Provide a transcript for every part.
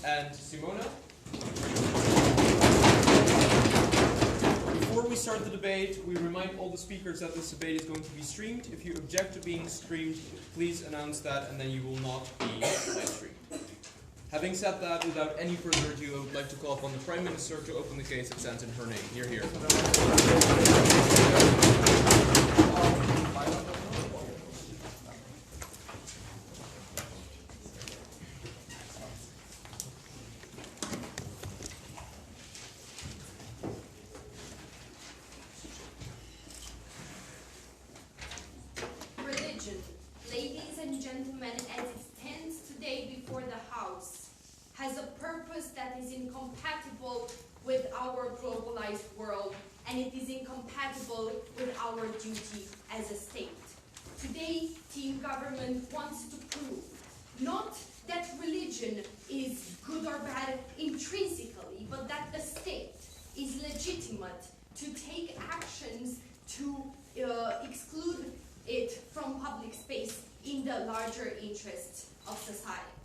and Simona. Before we start the debate, we remind all the speakers that this debate is going to be streamed. If you object to being streamed, please announce that, and then you will not be live streamed. Having said that, without any further ado, I would like to call upon the Prime Minister to open the case that stands in her name. Hear, hear. Religion, ladies and gentlemen, as it stands today before the House, has a purpose that is incompatible with our globalized world, and it is incompatible with our duty as a state. Today, Team Government wants to prove not that religion is good or bad intrinsically, but that the state is legitimate to take actions to exclude it from public space in the larger interests of society.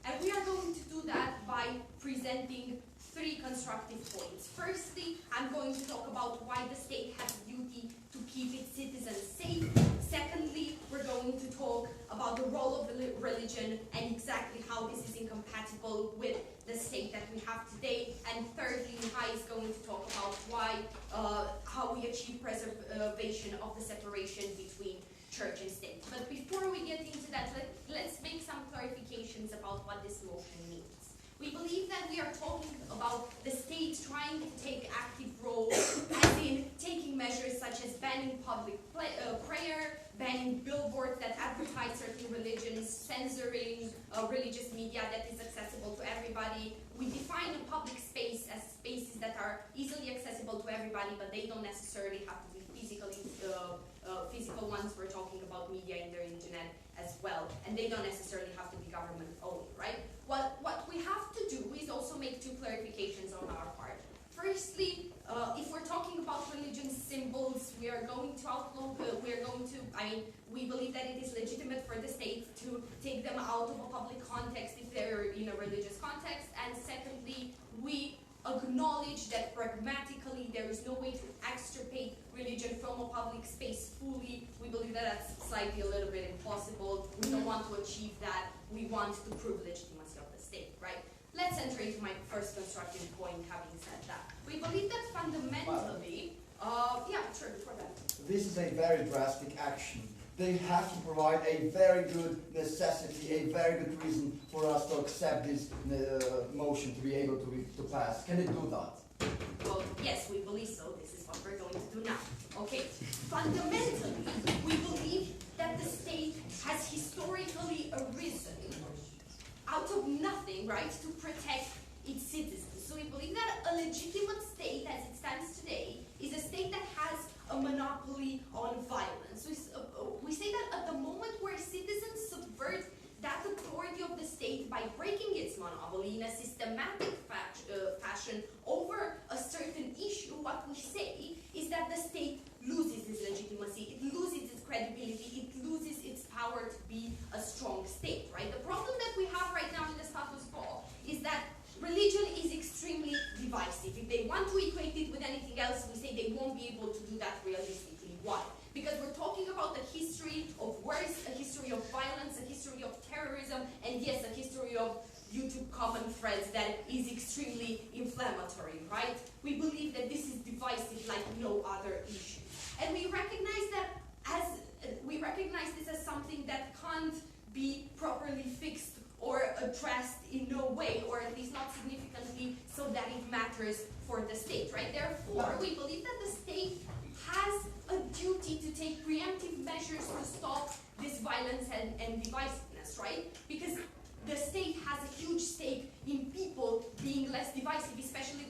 And we are going to do that by presenting three constructive points. Firstly, I'm going to talk about why the state has a duty to keep its citizens safe. Secondly, we're going to talk about the role of religion and exactly how this is incompatible with the state that we have today. And thirdly, Mihai is going to talk about how we achieve preservation of the separation between church and state. But before we get into that, let's make some clarifications about what this motion means. We believe that we are talking about the state trying to take active role, as in taking measures such as banning public prayer, banning billboards that advertise certain religions, censoring religious media that is accessible to everybody. We define a public space as spaces that are easily accessible to everybody, but they don't necessarily have to be physical ones. We're talking about media in the internet as well, and they don't necessarily have to be government owned, right? What we have to do is also make two clarifications on our part. Firstly, if we're talking about religion symbols, we believe that it is legitimate for the state to take them out of a public context if they're in a religious context. And secondly, we acknowledge that pragmatically there is no way to extirpate religion from a public space fully. We believe that that's slightly a little bit impossible. We don't want to achieve that. We want to prove legitimacy of the state, right? Let's enter into my first constructive point, having said that. We believe that fundamentally, before that. This is a very drastic action. They have to provide a very good necessity, a very good reason for us to accept this motion to be able to pass. Can it do that? Well, yes, we believe so. This is what we're going to do now. Okay? Fundamentally, we believe that the state has historically arisen out of nothing, right, to protect its citizens. So we believe that a legitimate state, as it stands today, is a state that has a monopoly on violence. We say that at the moment where citizens subvert that authority of the state by breaking its monopoly in a systematic fashion over a certain issue, what we say is that the state loses its legitimacy, it loses its credibility, it loses its power to be a strong state, right? The problem that we have right now in the status quo is that religion is extremely divisive. If they want to equate it with anything else, we say they won't be able to do that realistically. Why? Because we're talking about a history of wars, a history of violence, a history of terrorism, and yes, a history of YouTube common threads that is extremely inflammatory, right? We believe that this is divisive like no other issue. And we recognize this as something that can't be properly fixed or addressed in no way, or at least not significantly, so that it matters for the state, right? Therefore, we believe that the state has a duty to take preemptive measures to stop this violence and divisiveness, right? Because the state has a huge stake in people being less divisive, especially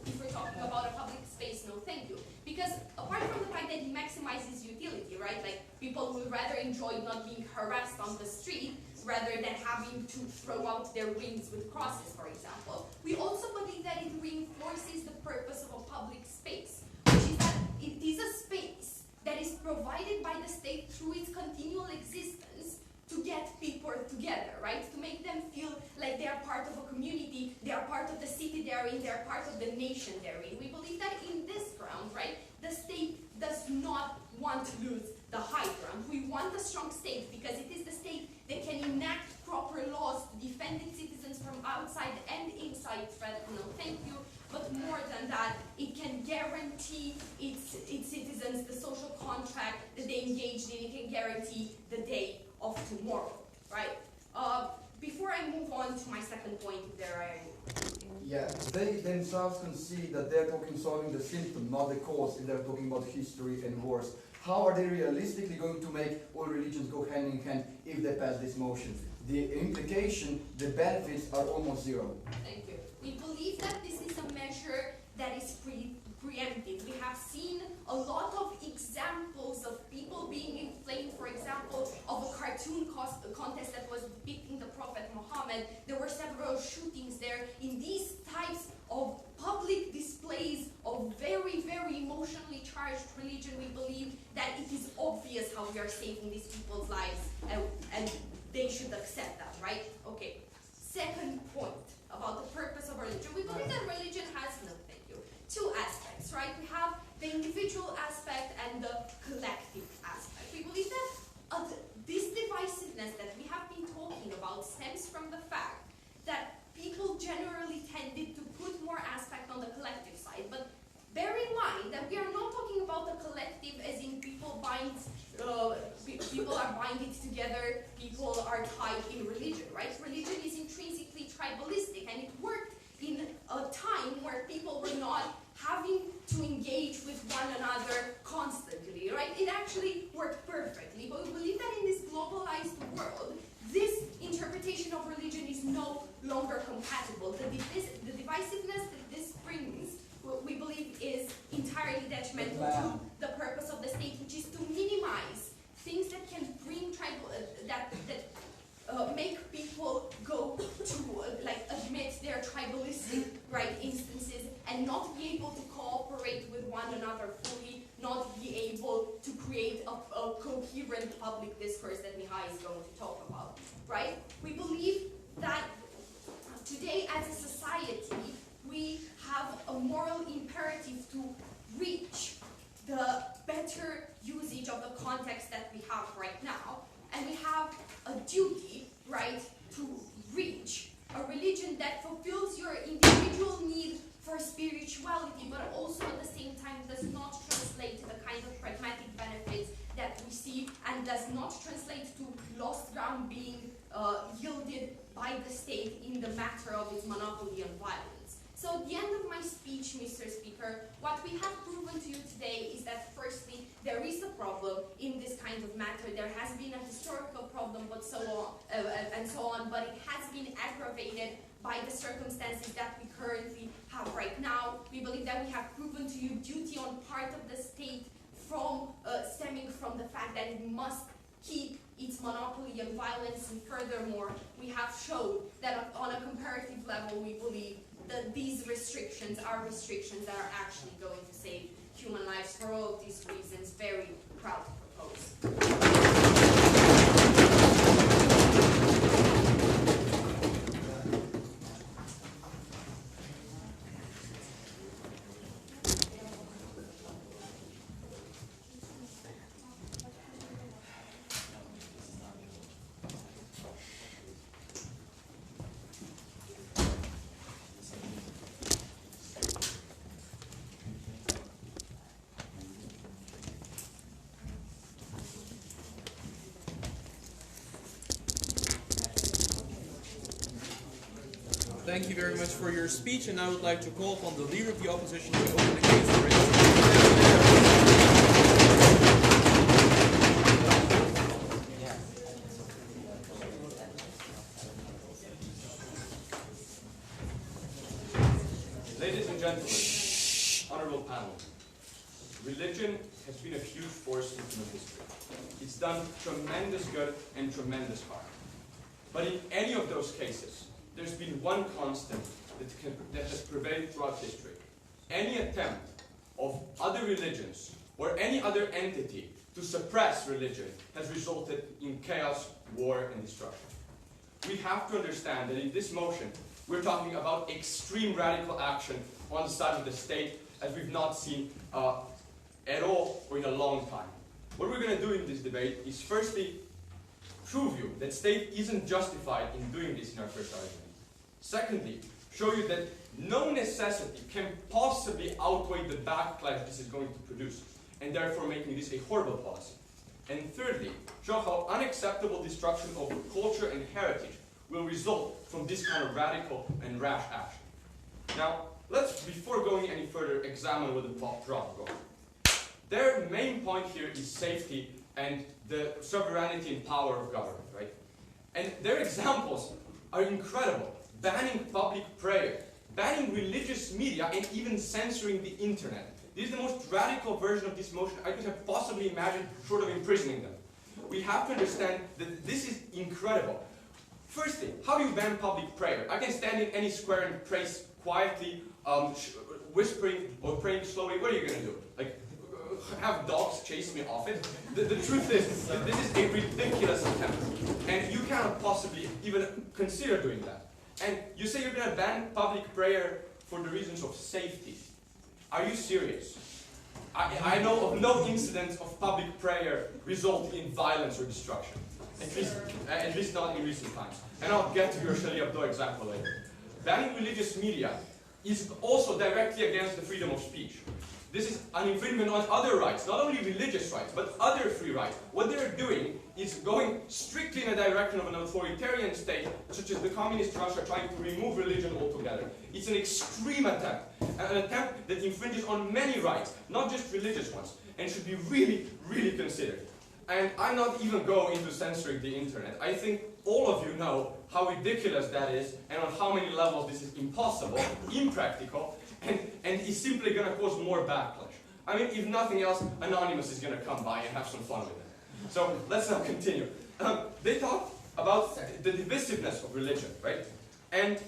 if we're talking about a public space, no thank you. Because apart from the fact that it maximizes utility, right? Like, people would rather enjoy not being harassed on the street rather than having to throw out their wings with crosses, for example. We also believe that it reinforces the purpose of a public space, which is that it is a space that is provided by the state through its continual existence to get people together, right? To make them feel like they are part of a community, they are part of the city they're in, they are part of the nation they're in. We believe that in this ground, right, the state does not want to lose the high ground. We want a strong state because it is the state that can enact proper laws to defend its citizens from outside and inside threat. No, thank you. But more than that, it can guarantee its citizens the social contract that they engaged in. It can guarantee the day of tomorrow, right? Before I move on to my second point, there are any. Yeah, they themselves concede that they're talking solving the symptom, not the cause, if they're talking about history and wars. How are they realistically going to make all religions go hand in hand if they pass this motion? The implication, the benefits are almost zero. Thank you. We believe that this is a measure that is preemptive. We have seen a lot of examples of people being inflamed, for example, of a cartoon contest that was depicting the Prophet Muhammad. There were several shootings there. In these types of public displays of very, very emotionally charged religion, we believe that it is obvious how we are saving these people's lives, and they should accept that, right? Okay. Second point about the purpose of religion. We believe that religion has, no thank you, two aspects, right? We have the individual aspect and the collective aspect. We believe that this divisiveness that we have been talking about stems from the fact that people generally tended to put more aspect on the collective side. But bear in mind that we are not talking about the collective as in people are binding together, people are tied in religion, right? Religion is intrinsically tribalistic, and it worked in a time where people were not having to engage with one another constantly, right? It actually worked perfectly. But we believe that in this globalized world, this interpretation of religion is no longer compatible. The divisiveness that this brings, we believe, is entirely detrimental to the purpose of the state, which is to minimize things that can bring make people go to admit their tribalistic instances and not be able to cooperate with one another fully, not be able to create a coherent public discourse that Mihai is going to talk about, right? We believe that today as a society, we have a moral imperative to reach the better usage of the context that we have right now, and we have a duty, right, to reach a religion that fulfills your individual need for spirituality, but also at the same time does not translate to the kind of pragmatic benefits that we see, and does not translate to lost ground being yielded by the state in the matter of its monopoly on violence. So at the end of my speech, Mr. Speaker, what we have proven to you today is that firstly, there is a problem in this kind of matter. There has been a historical problem, but so on, but it has been aggravated by the circumstances that we currently have right now. We believe that we have proven to you duty on part of the state stemming from the fact that it must keep its monopoly on violence, and furthermore, we have showed that on a comparative level, we believe that these restrictions are restrictions that are actually going to save human lives. For all of these reasons, very proud to propose. Thank you very much for your speech, and I would like to call upon the leader of the opposition to open the case for registration. Ladies and gentlemen, honorable panel, religion has been a huge force in human history. It's done tremendous good and tremendous harm. But in any of those cases, there's been one constant that has prevailed throughout history. Any attempt of other religions or any other entity to suppress religion has resulted in chaos, war, and destruction. We have to understand that in this motion, we're talking about extreme radical action on the side of the state as we've not seen at all or in a long time. What we're going to do in this debate is firstly prove you that state isn't justified in doing this in our first argument. Secondly, show you that no necessity can possibly outweigh the backlash this is going to produce, and therefore making this a horrible policy. And thirdly, show how unacceptable destruction of culture and heritage will result from this kind of radical and rash action. Now, let's, before going any further, examine what the problem goes. Their main point here is safety and the sovereignty and power of government, right? And their examples are incredible. Banning public prayer, banning religious media, and even censoring the internet. This is the most radical version of this motion I could have possibly imagined, short of imprisoning them. We have to understand that this is incredible. Firstly, how do you ban public prayer? I can stand in any square and pray quietly, whispering or praying slowly. What are you going to do? Like, have dogs chase me off it? The truth is, that this is a ridiculous attempt. And you cannot possibly even consider doing that. And you say you're going to ban public prayer for the reasons of safety. Are you serious? I know of no incidents of public prayer resulting in violence or destruction. At least not in recent times. And I'll get to your Charlie Hebdo example later. Banning religious media is also directly against the freedom of speech. This is an infringement on other rights, not only religious rights, but other free rights. What they're doing is going strictly in a direction of an authoritarian state, such as the communist Russia trying to remove religion altogether. It's an extreme attempt, an attempt that infringes on many rights, not just religious ones, and should be really, really considered. And I'm not even going into censoring the internet. I think all of you know how ridiculous that is, and on how many levels this is impossible, impractical, and is simply going to cause more backlash. I mean, if nothing else, Anonymous is going to come by and have some fun with it. So let's now continue. They talk about the divisiveness of religion, right? And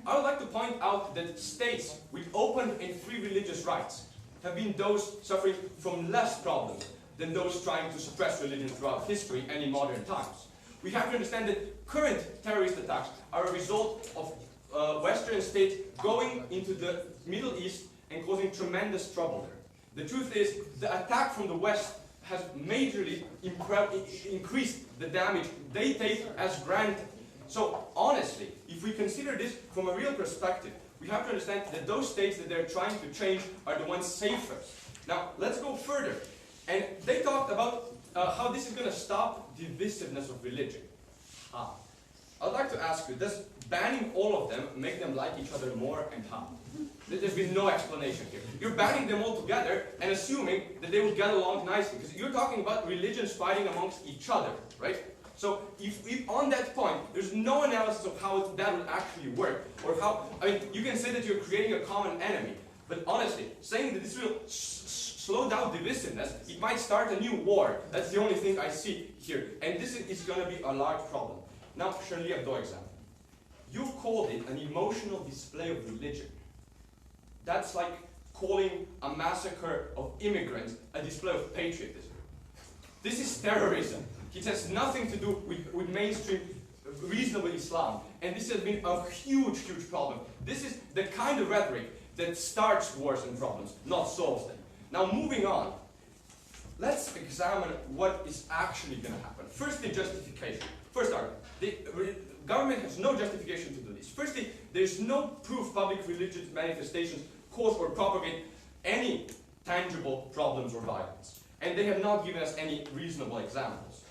I would like to point out that states with open and free religious rights have been those suffering from less problems than those trying to suppress religion throughout history and in modern times. We have to understand that current terrorist attacks are a result of Western states going into the Middle East and causing tremendous trouble there. The truth is, the attack from the West has majorly increased the damage they take as granted. So honestly, if we consider this from a real perspective, we have to understand that those states that they're trying to change are the ones safest. Now, let's go further. And they talked about how this is going to stop divisiveness of religion. How? I'd like to ask you, does banning all of them make them like each other more, and how? There's been no explanation here. You're banning them all together and assuming that they will get along nicely, because you're talking about religions fighting amongst each other, right? So if on that point, there's no analysis of how that will actually work, or how, I mean, you can say that you're creating a common enemy, but honestly, saying that this will slow down divisiveness, it might start a new war. That's the only thing I see here. And this is going to be a large problem. Now, Charlie Hebdo example. You called it an emotional display of religion. That's like calling a massacre of immigrants a display of patriotism. This is terrorism. It has nothing to do with mainstream reasonable Islam. And this has been a huge, huge problem. This is the kind of rhetoric that starts wars and problems, not solves them. Now, moving on, let's examine what is actually going to happen. Firstly, justification. First argument. The government has no justification to do this. Firstly, there's no proof public religious manifestations cause or propagate any tangible problems or violence. And they have not given us any reasonable examples.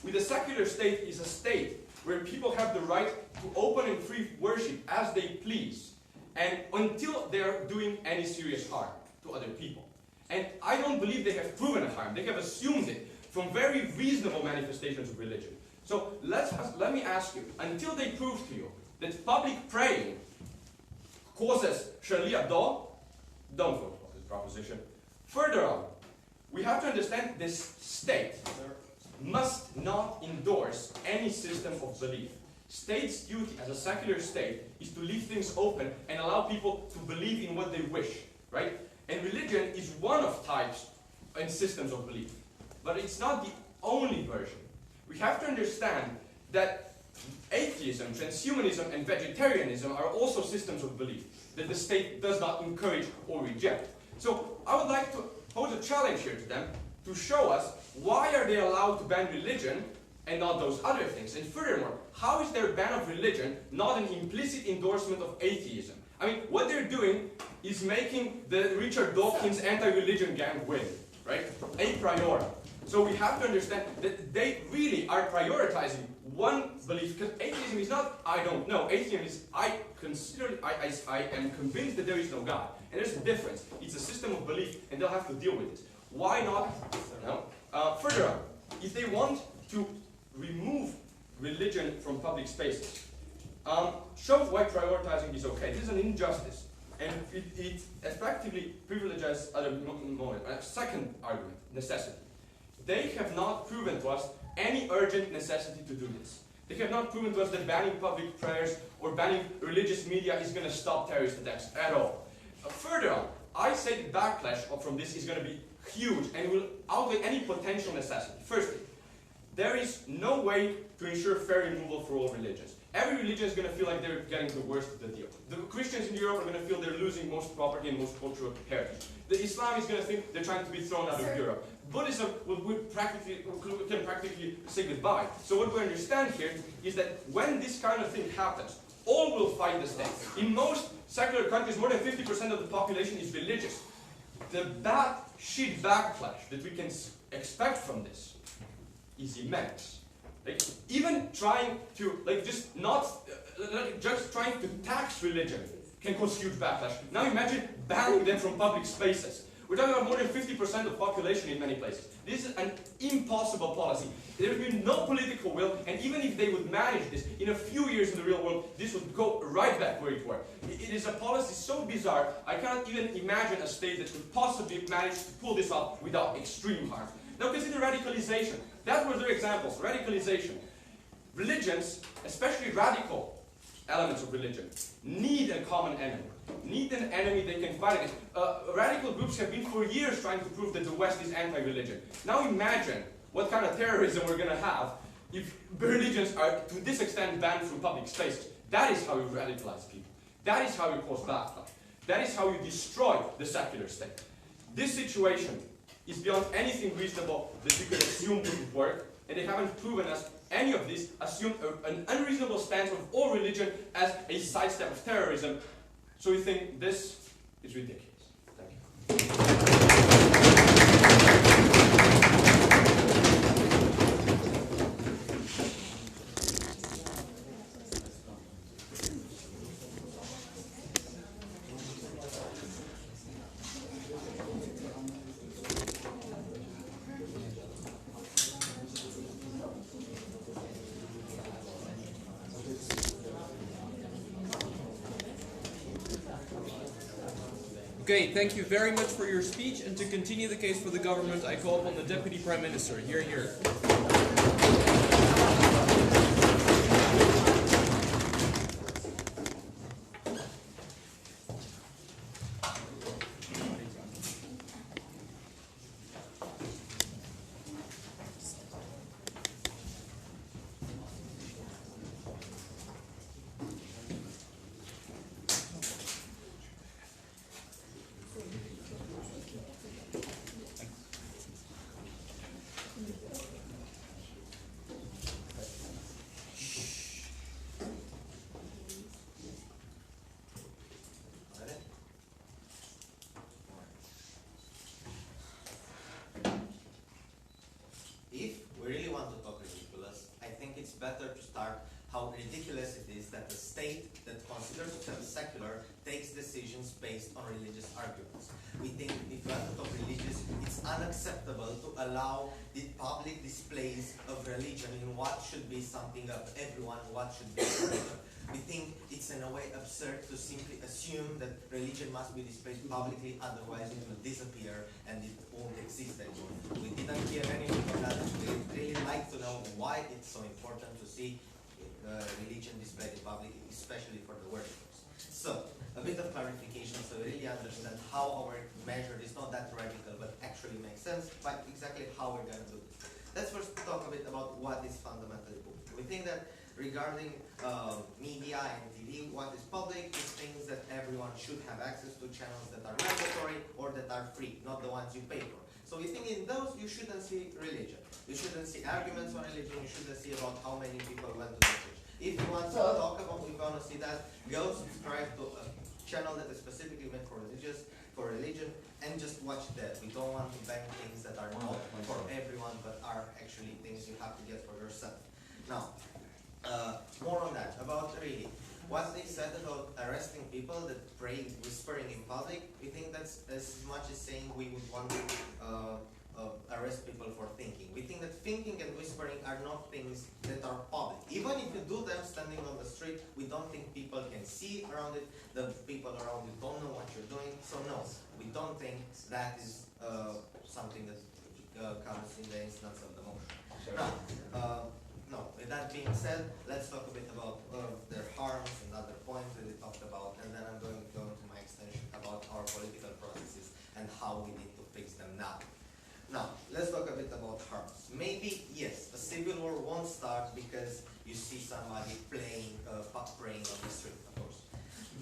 With a secular state is a state where people have the right to open and free worship as they please, and until they are doing any serious harm to other people. And I don't believe they have proven a harm. They have assumed it from very reasonable manifestations of religion. So let me ask you, until they prove to you that public praying causes Charlie Hebdo, don't vote for this proposition. Further on, we have to understand this state must not endorse any system of belief. State's duty as a secular state is to leave things open and allow people to believe in what they wish, right? And religion is one of types and systems of belief. But it's not the only version. We have to understand that atheism, transhumanism, and vegetarianism are also systems of belief that the state does not encourage or reject. So I would like to pose a challenge here to them to show us why are they allowed to ban religion and not those other things. And furthermore, how is their ban of religion not an implicit endorsement of atheism? I mean, what they're doing is making the Richard Dawkins anti-religion gang win, right? A priori. So we have to understand that they really are prioritizing one belief, because atheism is not, I don't know. Atheism is, I am convinced that there is no God. And there's a difference. It's a system of belief, and they'll have to deal with it. Why not? No. Further on, if they want to remove religion from public spaces, shows why prioritizing is okay. This is an injustice, and it effectively privileges other moments. Second argument, necessity. They have not proven to us any urgent necessity to do this. They have not proven to us that banning public prayers or banning religious media is going to stop terrorist attacks at all. Further on, I say the backlash from this is going to be huge and will outweigh any potential necessity. Firstly, there is no way to ensure fair removal for all religions. Every religion is going to feel like they're getting the worst of the deal. The Christians in Europe are going to feel they're losing most property and most cultural heritage. The Islam is going to think they're trying to be thrown out of Europe. Buddhism can practically say goodbye. So what we understand here is that when this kind of thing happens, all will fight the state. In most secular countries, more than 50% of the population is religious. The shit backlash that we can expect from this is immense. Like, even trying to, just trying to tax religion can cause huge backlash. Now imagine banning them from public spaces. We're talking about more than 50% of the population in many places. This is an impossible policy. There would be no political will, and even if they would manage this, in a few years in the real world, this would go right back where it were. It is a policy so bizarre, I cannot even imagine a state that could possibly manage to pull this off without extreme harm. Now consider radicalization. That were their examples, radicalization. Religions, especially radical elements of religion, need a common enemy. Need an enemy they can fight against. Radical groups have been for years trying to prove that the West is anti-religion. Now imagine what kind of terrorism we're going to have if religions are to this extent banned from public spaces. That is how you radicalize people. That is how you cause backlash. That is how you destroy the secular state. This situation is beyond anything reasonable that we could assume would work, and they haven't proven us any of this. Assume an unreasonable stance of all religion as a sidestep of terrorism. So we think this is ridiculous. Thank you. Okay, thank you very much for your speech, and to continue the case for the government, I call upon the Deputy Prime Minister. Hear, hear. better to start how ridiculous it is that the state that considers itself secular takes decisions based on religious arguments. We think if we want to talk religious, it's unacceptable to allow the public displays of religion in what should be something of everyone, what should be religion. We think it's in a way absurd to simply assume that religion must be displayed publicly, otherwise it will disappear and it won't exist anymore. We didn't hear anything of that. We'd really like to know why it's so important to see religion displayed in public, especially for the worshippers. So, a bit of clarification so we really understand how our measure is not that radical but actually makes sense, but exactly how we're going to do it. Let's first talk a bit about what is fundamentally We think that regarding media and TV, what is public is things that everyone should have access to, channels that are mandatory or that are free, not the ones you pay for. So we think in those you shouldn't see religion. You shouldn't see arguments on religion, you shouldn't see about how many people went to the church. If you want to talk about, if you want to see that, go subscribe to a channel that is specifically meant for religion, and just watch that. We don't want to ban things that are not for everyone, but are actually things you have to get for yourself. Now, more on that, about really, what they said about arresting people that pray whispering in public, we think that's as much as saying we would want to arrest people for thinking. We think that thinking and whispering are not things that are public. Even if you do them standing on the street, we don't think people can see around it, the people around you don't know what you're doing, so no, we don't think that is something that comes in the instance of the motion. Sure. Now, no, with that being said, let's talk a bit about their harms and other points that we talked about, and then I'm going to go into my extension about our political processes and how we need to fix them now. Now, let's talk a bit about harms. Maybe, yes, a civil war won't start because you see somebody praying on the street, of course.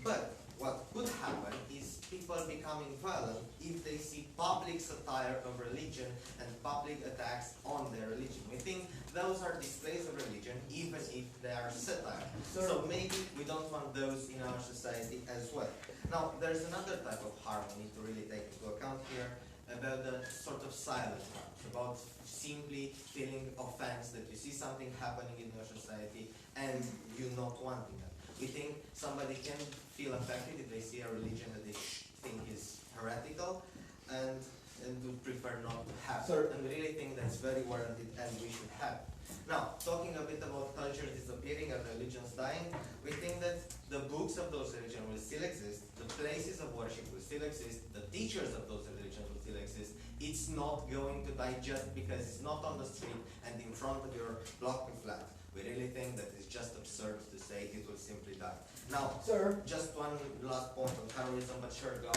But what could happen is people becoming violent if they see public satire of religion and public attacks on their religion. We think those are displays of religion, even if they are satire. So maybe we don't want those in our society as well. Now, there's another type of harm we need to really take into account here, about the sort of silent harm, about simply feeling offense that you see something happening in your society and you not wanting it. We think somebody can feel affected if they see a religion that they think is heretical and would prefer not to have. And we really think that's very warranted and we should have. Now, talking a bit about culture disappearing and religions dying, we think that the books of those religions will still exist, the places of worship will still exist, the teachers of those religions will still exist. It's not going to die just because it's not on the street and in front of your block of flat. We really think that it's just absurd to say it will simply die. Now, just one last point on terrorism, but sure, go on.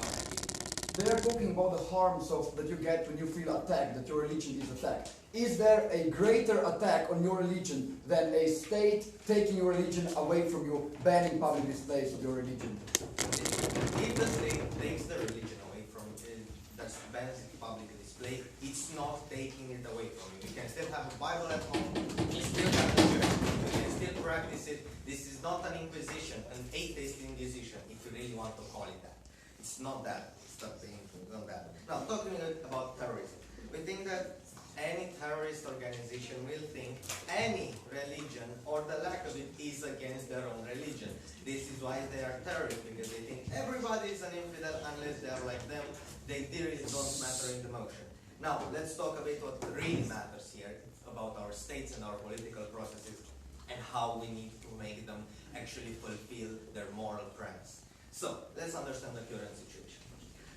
They are talking about the harms that you get when you feel attacked, that your religion is attacked. Is there a greater attack on your religion than a state taking your religion away from you, banning public displays of your religion? If the state takes the religion away from you, that bans public display, it's not taking it away from you. You can still have a Bible at home, you still have the church, you can still practice it. This is not an inquisition, an atheist inquisition, if you really want to call it that. It's not that. Stop saying on that. Now, talking about terrorism, we think that any terrorist organization will think any religion or the lack of it is against their own religion. This is why they are terrorists, because they think everybody is an infidel unless they are like them. Their theories don't matter in the motion. Now, let's talk a bit what really matters here about our states and our political processes and how we need to make them actually fulfill their moral premise. So, let's understand the current situation.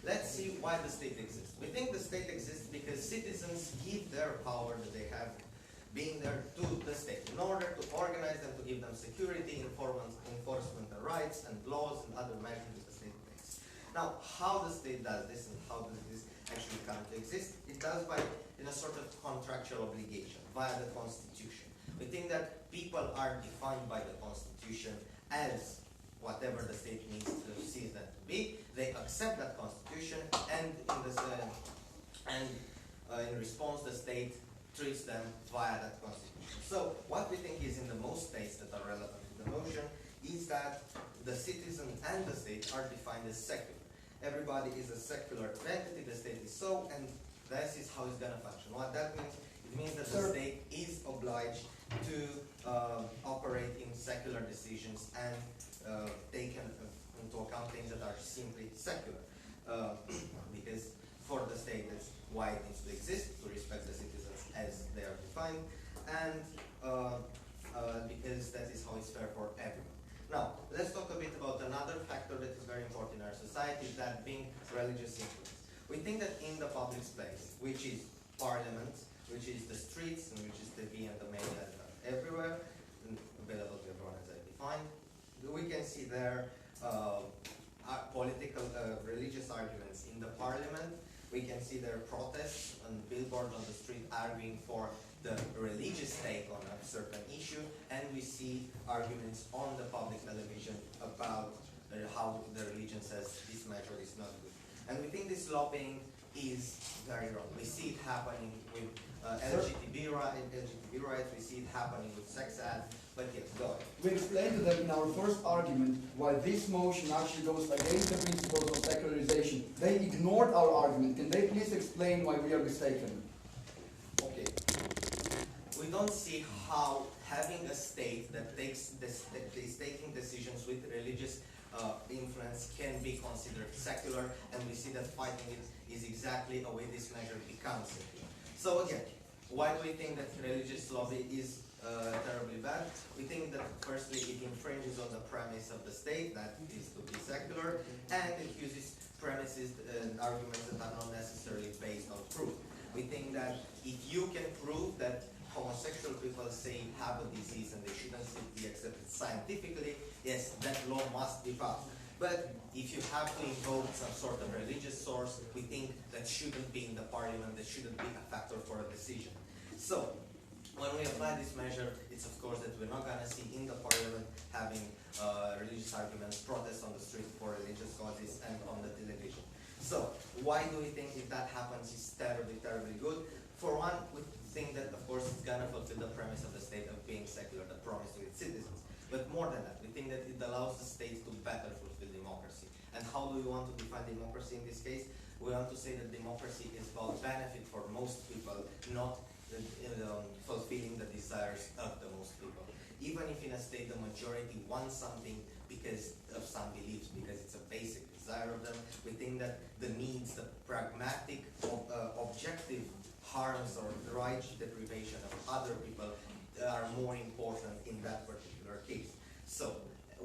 Let's see why the state exists. We think the state exists because citizens give their power that they have being there to the state in order to organize them, to give them security, enforcement of rights and laws and other measures that the state takes. Now, how the state does this and how does this actually come to exist? It does by in a sort of contractual obligation via the Constitution. We think that people are defined by the Constitution as whatever the state needs to see them to be. They accept that Constitution, and in response, the state treats them via that Constitution. So, what we think is in the most states that are relevant to the motion is that the citizen and the state are defined as secular. Everybody is a secular entity, the state is so, and this is how it's going to function. What that means, it means that the state is obliged to operate in secular decisions and take into account things that are simply secular. Because for the state, that's why it needs to exist, to respect the citizens as they are defined, and because that is how it's fair for everyone. Now, let's talk a bit about another factor that is very important in our society, that being religious influence. We think that in the public space, which is parliament, which is the streets, and which is TV and the media that are everywhere, and available to everyone as I defined, we can see there political, religious arguments in the parliament. We can see their protests and billboards on the street arguing for the religious take on a certain issue, and we see arguments on the public television about how the religion says this measure is not good. And we think this lobbying is very wrong. We see it happening with LGBT rights, we see it happening with sex ed, but yes, go ahead. We explained to them in our first argument why this motion actually goes against the principles of secularization. They ignored our argument. Can they please explain why we are mistaken? Okay. We don't see how having a state that is taking decisions with religious influence can be considered secular, and we see that fighting it is exactly a way this measure becomes secular. So again, why do we think that religious lobby is terribly bad? We think that firstly it infringes on the premise of the state, that is to be secular, and it uses premises and arguments that are not necessarily based on proof. We think that if you can prove that homosexual people say have a disease and they shouldn't be accepted scientifically, yes, that law must be passed. But if you have to invoke some sort of religious source, we think that shouldn't be in the parliament, that shouldn't be a factor for a decision. So, when we apply this measure, it's of course that we're not going to see in the parliament having religious arguments, protests on the street for religious causes, and on the television. So, why do we think if that happens is terribly, terribly good? For one, we think that of course it's going to fulfill the premise of the state of being secular, the promise to its citizens. But more than that, we think that it allows the state to better fulfill democracy. And how do we want to define democracy in this case? We want to say that democracy is about benefit for most people, not fulfilling the desires of the most people. Even if in a state the majority wants something because of some beliefs, because it's a basic desire of them, we think that the needs, the pragmatic, objective harms or right deprivation of other people are more important in that particular case. So,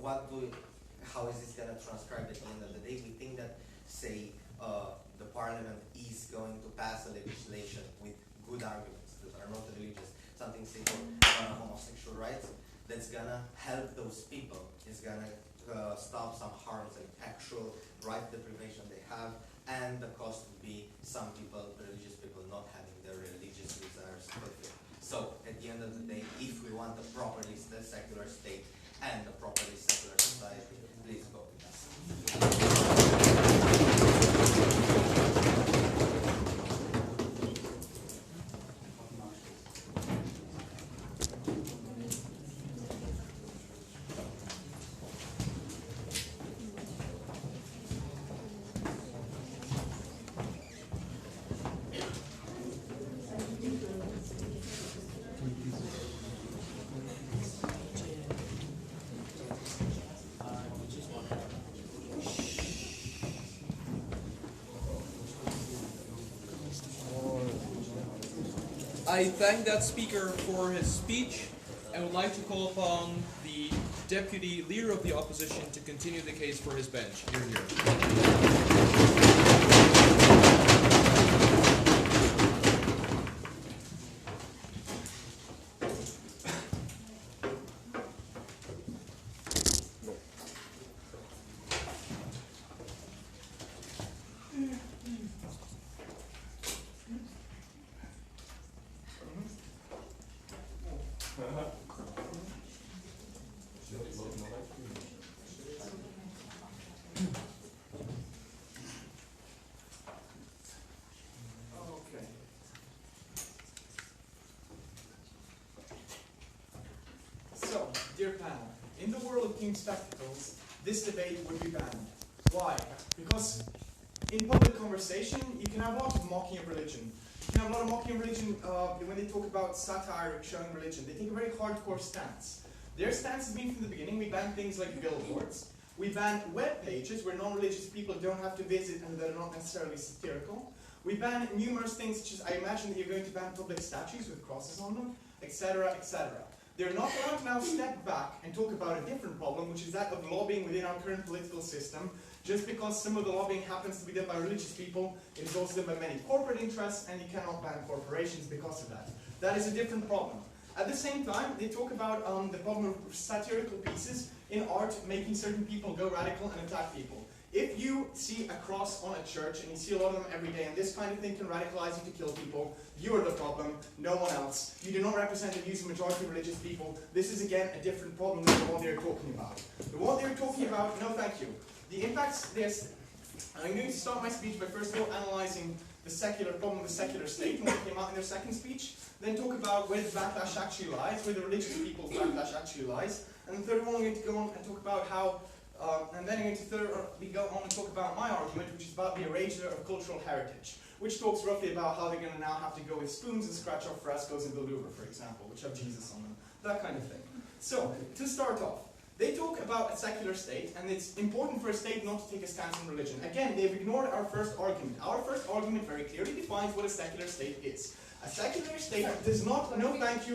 how is this going to transcribe at the end of the day? We think that, say, the parliament is going to pass a legislation with good arguments that are not religious, something say for homosexual rights, that's going to help those people. It's going to stop some harms and actual right deprivation they have, and the cost would be some people, religious people, not having their religious desires fulfilled. So, at the end of the day, if we want a properly secular state and a properly secular society, please vote with us. I thank that speaker for his speech and would like to call upon the deputy leader of the opposition to continue the case for his bench. Hear, hear. Dear panel, in the world of king spectacles, this debate would be banned. Why? Because in public conversation, you can have a lot of mocking of religion. You can have a lot of mocking of religion when they talk about satire showing religion. They take a very hardcore stance. Their stance has been from the beginning, we ban things like billboards. We ban web pages where non-religious people don't have to visit and that are not necessarily satirical. We ban numerous things such as, I imagine that you're going to ban public statues with crosses on them, etc., etc. They're not allowed to now step back and talk about a different problem, which is that of lobbying within our current political system. Just because some of the lobbying happens to be done by religious people, it is also done by many corporate interests, and you cannot ban corporations because of that. That is a different problem. At the same time, they talk about the problem of satirical pieces in art making certain people go radical and attack people. If you see a cross on a church, and you see a lot of them every day, and this kind of thing can radicalize you to kill people, you are the problem, no one else. You do not represent the views of the majority of religious people. This is, again, a different problem than the one they're talking about. The one they're talking about, no thank you. The impacts, I'm going to start my speech by first of all analyzing the secular problem of the secular state and what came out in their second speech, then talk about where the backlash actually lies, where the religious people's backlash actually lies, and the third one I'm going to go on and talk about how, and then I'm going to go on and talk about my argument, which is about the erasure of cultural heritage, which talks roughly about how they're going to now have to go with spoons and scratch off frescoes in the Louvre, for example, which have Jesus on them, that kind of thing. So, to start off, they talk about a secular state, and it's important for a state not to take a stance on religion. Again, they've ignored our first argument. Our first argument very clearly defines what a secular state is. A secular state does not, no thank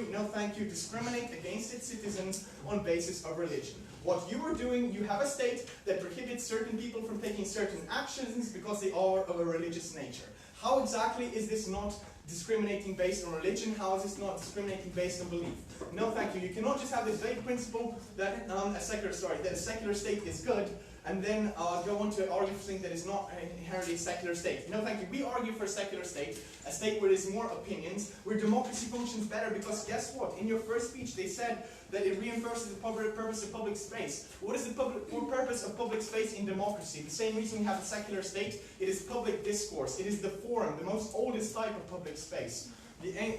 you, discriminate against its citizens on basis of religion. What you are doing, you have a state that prohibits certain people from taking certain actions because they are of a religious nature. How exactly is this not discriminating based on religion? How is this not discriminating based on belief? No, thank you. You cannot just have this vague principle that a secular state is good, and then go on to argue for something that is not inherently a secular state. No, thank you. We argue for a secular state, a state where there's more opinions, where democracy functions better, because guess what? In your first speech, they said that it reinforces the purpose of public space. What is the purpose of public space in democracy? The same reason we have a secular state. It is public discourse. It is the forum, the most oldest type of public space. In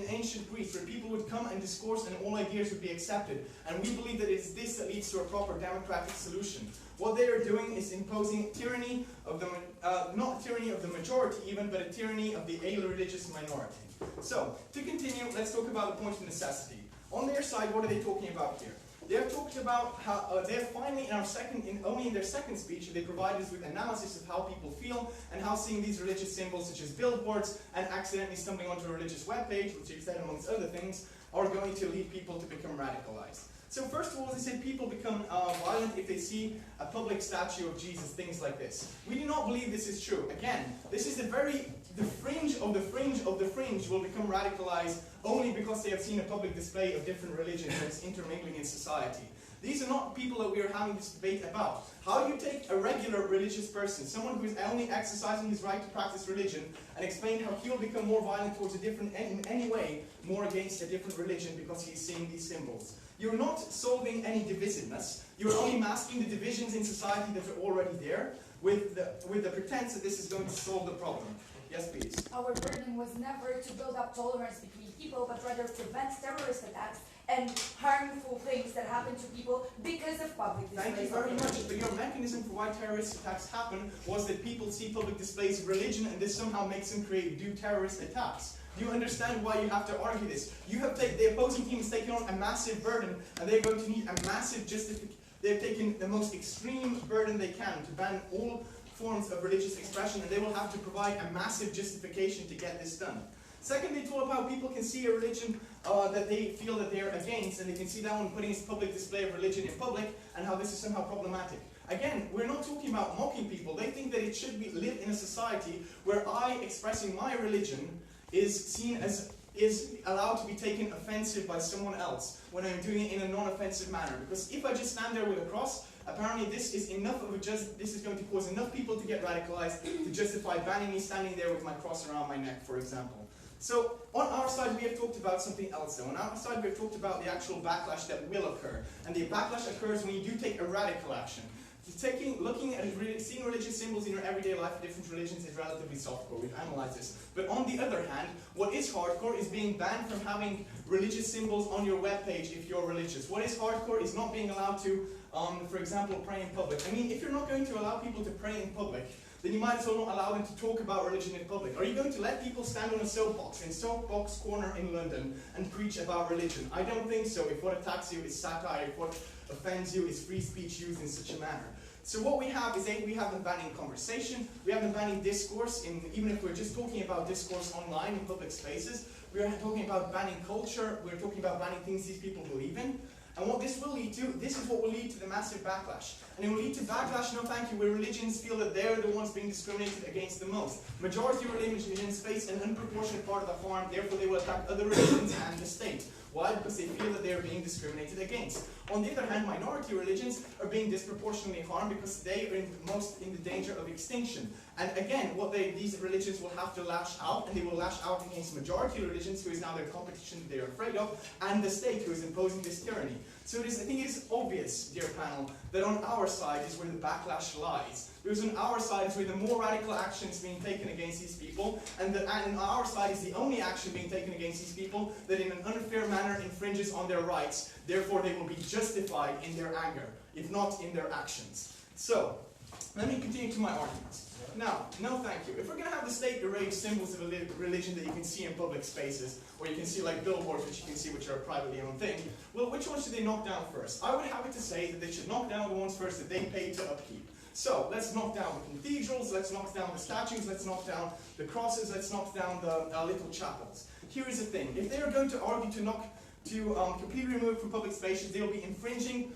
ancient Greece, where people would come and discourse and all ideas would be accepted. And we believe that it is this that leads to a proper democratic solution. What they are doing is imposing tyranny of the, not tyranny of the majority even, but a tyranny of the a-religious minority. So, to continue, let's talk about the point of necessity. On their side, what are they talking about here? They have talked about how they're finally only in their second speech, they provide us with analysis of how people feel and how seeing these religious symbols such as billboards and accidentally stumbling onto a religious webpage, which they've said amongst other things, are going to lead people to become radicalized. So first of all, they said people become violent if they see a public statue of Jesus, things like this. We do not believe this is true. Again, this is the fringe of the fringe of the fringe will become radicalized only because they have seen a public display of different religions that's intermingling in society. These are not people that we are having this debate about. How do you take a regular religious person, someone who is only exercising his right to practice religion, and explain how he will become more violent towards a different, in any way, more against a different religion because he is seeing these symbols? You're not solving any divisiveness. You're only masking the divisions in society that are already there with the pretense that this is going to solve the problem. Yes, please. Our burden was never to build up tolerance between people, but rather prevent terrorist attacks and harmful things that happen to people because of public displays. Thank you very much. But your mechanism for why terrorist attacks happen was that people see public displays of religion and this somehow makes them do terrorist attacks. Do you understand why you have to argue this? The opposing team is taking on a massive burden, and they're going to need a massive justification. They're taking the most extreme burden they can to ban all forms of religious expression, and they will have to provide a massive justification to get this done. Second, they talk about how people can see a religion that they feel that they're against, and they can see that one putting its public display of religion in public, and how this is somehow problematic. Again, we're not talking about mocking people. They think that it should live in a society where I expressing my religion is allowed to be taken offensive by someone else when I'm doing it in a non-offensive manner. Because if I just stand there with a cross, apparently this is going to cause enough people to get radicalized to justify banning me standing there with my cross around my neck, for example. So, on our side we have talked about something else though. On our side we have talked about the actual backlash that will occur. And the backlash occurs when you do take a radical action. Looking at seeing religious symbols in your everyday life of different religions is relatively softcore. We've analyzed this. But on the other hand, what is hardcore is being banned from having religious symbols on your webpage if you're religious. What is hardcore is not being allowed to, for example, pray in public. I mean, if you're not going to allow people to pray in public, then you might as well not allow them to talk about religion in public. Are you going to let people stand on a soapbox in Soapbox Corner in London and preach about religion? I don't think so. If what attacks you is satire, if what offends you is free speech used in such a manner. So what we have is we have them banning conversation, we have them banning discourse, even if we're just talking about discourse online in public spaces, we are talking about banning culture, we're talking about banning things these people believe in. And what this will lead to, this is what will lead to the massive backlash. And it will lead to backlash, no thank you, where religions feel that they're the ones being discriminated against the most. Majority religions face an unproportionate part of the harm, therefore they will attack other religions and the state. Why? Because they feel that they are being discriminated against. On the other hand, minority religions are being disproportionately harmed because they are most in the danger of extinction. And again, these religions will have to lash out, and they will lash out against majority religions, who is now their competition that they are afraid of, and the state, who is imposing this tyranny. So I think it is obvious, dear panel, that on our side is where the backlash lies. Because on our side is where the more radical action is being taken against these people, and on our side is the only action being taken against these people that in an unfair manner infringes on their rights. Therefore, they will be justified in their anger, if not in their actions. So, let me continue to my argument. Now, no thank you. If we're going to have the state erase symbols of a religion that you can see in public spaces, or you can see like billboards which you can see which are a privately owned thing, well, which ones should they knock down first? I would have it to say that they should knock down the ones first that they pay to upkeep. So, let's knock down the cathedrals, let's knock down the statues, let's knock down the crosses, let's knock down the little chapels. Here is the thing. If they are going to argue to completely remove from public spaces, they will be infringing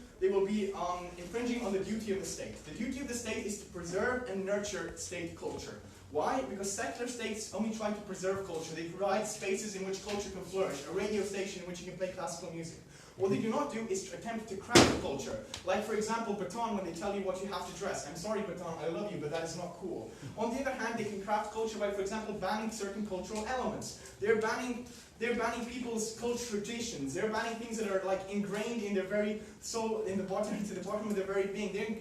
on the duty of the state. The duty of the state is to preserve and nurture state culture. Why? Because secular states only try to preserve culture. They provide spaces in which culture can flourish, a radio station in which you can play classical music. What they do not do is to attempt to craft culture. Like, for example, Bhutan, when they tell you what you have to dress. I'm sorry, Bhutan, I love you, but that is not cool. On the other hand, they can craft culture by, for example, banning certain cultural elements. They're banning people's cultural traditions. They're banning things that are like ingrained in their very soul, to the bottom of their very being. They're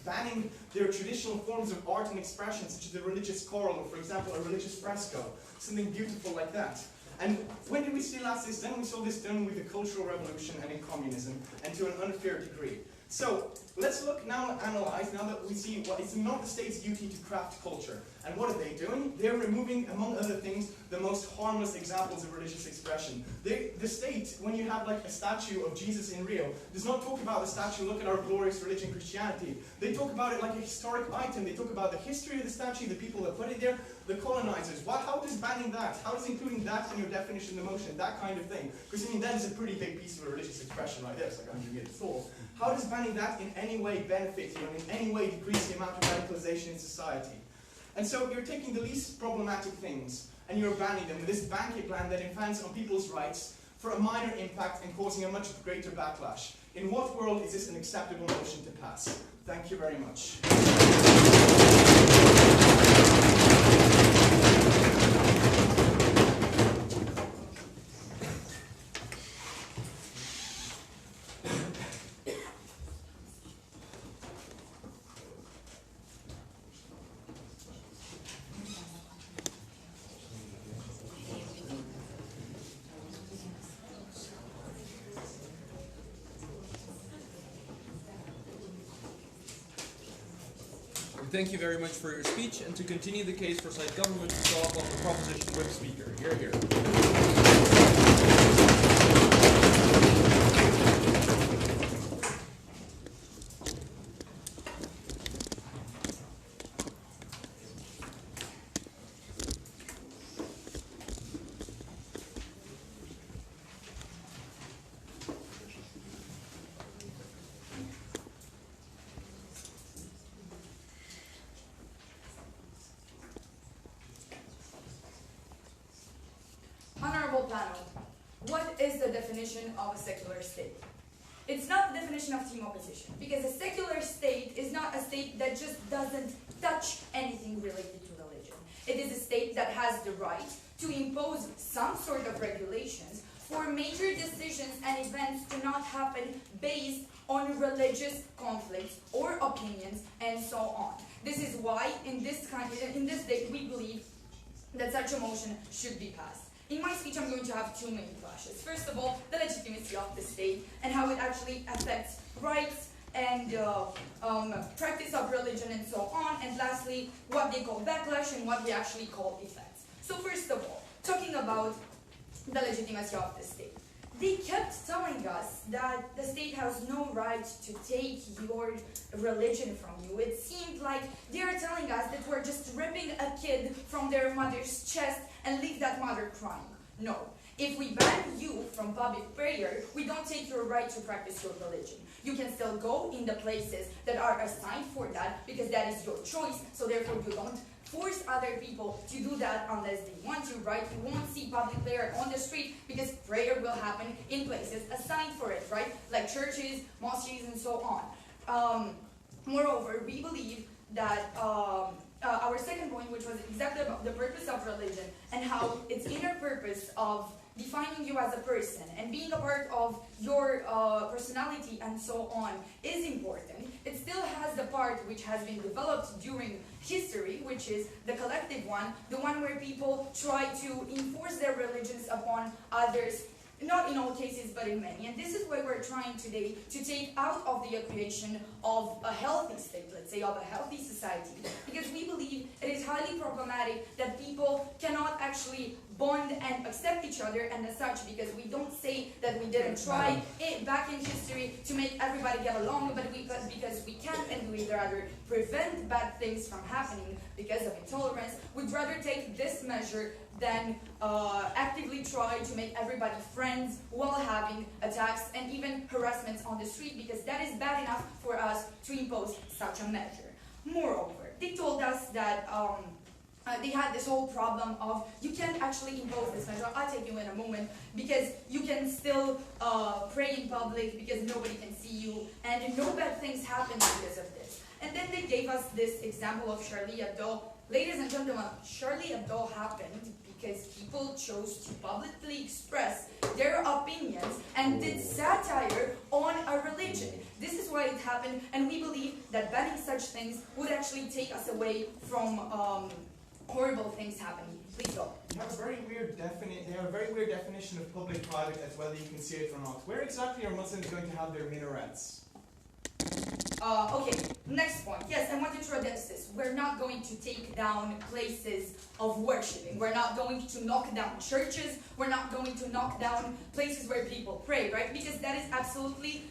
banning their traditional forms of art and expression, such as the religious choral, or for example, a religious fresco, something beautiful like that. And when did we see last this done? We saw this done with the Cultural Revolution and in communism, and to an unfair degree. So, let's look now and analyze, now that we see what it's not the state's duty to craft culture. And what are they doing? They're removing, among other things, the most harmless examples of religious expression. The state, when you have like a statue of Jesus in Rio, does not talk about the statue, look at our glorious religion, Christianity. They talk about it like a historic item. They talk about the history of the statue, the people that put it there, the colonizers. How does banning that? How does including that in your definition of the motion? That kind of thing. Because I mean, that is a pretty big piece of religious expression right there. It's like 100 years tall. How does banning that in any way benefit you and in any way decrease the amount of radicalization in society? And so you're taking the least problematic things and you're banning them with this banquet plan that infants on people's rights for a minor impact and causing a much greater backlash. In what world is this an acceptable motion to pass? Thank you very much. Thank you very much for your speech, and to continue the case for site government, we call upon the proposition with speaker. Hear, hear. Honorable panel, what is the definition of a secular state? It's not the definition of team opposition, because a secular state is not a state that just doesn't touch anything related to religion. It is a state that has the right to impose some sort of regulations for major decisions and events to not happen based on religious conflicts or opinions and so on. This is why in this state we believe that such a motion should be passed. In my speech, I'm going to have two main clashes. First of all, the legitimacy of the state and how it actually affects rights and practice of religion and so on. And lastly, what they call backlash and what they actually call effects. So first of all, talking about the legitimacy of the state. They kept telling us that the state has no right to take your religion from you. It seemed like they are telling us that we're just ripping a kid from their mother's chest and leave that mother crying. No. If we ban you from public prayer, we don't take your right to practice your religion. You can still go in the places that are assigned for that because that is your choice, so therefore you don't force other people to do that unless they want to, right? You won't see public prayer on the street because prayer will happen in places assigned for it, right? Like churches, mosques, and so on. Moreover, we believe that our second point, which was exactly about the purpose of religion and how its inner purpose of defining you as a person and being a part of your personality and so on is important. It still has the part which has been developed during history, which is the collective one, the one where people try to enforce their religions upon others, not in all cases, but in many. And this is why we're trying today to take out of the equation of a healthy state, let's say, of a healthy society, because we believe it is highly problematic that people cannot actually bond and accept each other, and as such, because we don't say that we didn't try it back in history to make everybody get along, but because we can't, and we'd rather prevent bad things from happening because of intolerance, we'd rather take this measure than actively try to make everybody friends while having attacks and even harassments on the street, because that is bad enough for us to impose such a measure. Moreover, they told us that they had this whole problem of you can't actually impose this measure. I'll take you in a moment, because you can still pray in public because nobody can see you and no bad things happen because of this. And then they gave us this example of Charlie Hebdo. Ladies and gentlemen, Charlie Hebdo happened because people chose to publicly express their opinions and did satire on a religion. This is why it happened, and we believe that banning such things would actually take us away from horrible things happening. Please go. They have a very weird definition of public-private as whether you can see it or not. Where exactly are Muslims going to have their minarets? Okay, next point. Yes, I wanted to address this. We're not going to take down places of worshiping. We're not going to knock down churches. We're not going to knock down places where people pray, right? Because that is absolutely...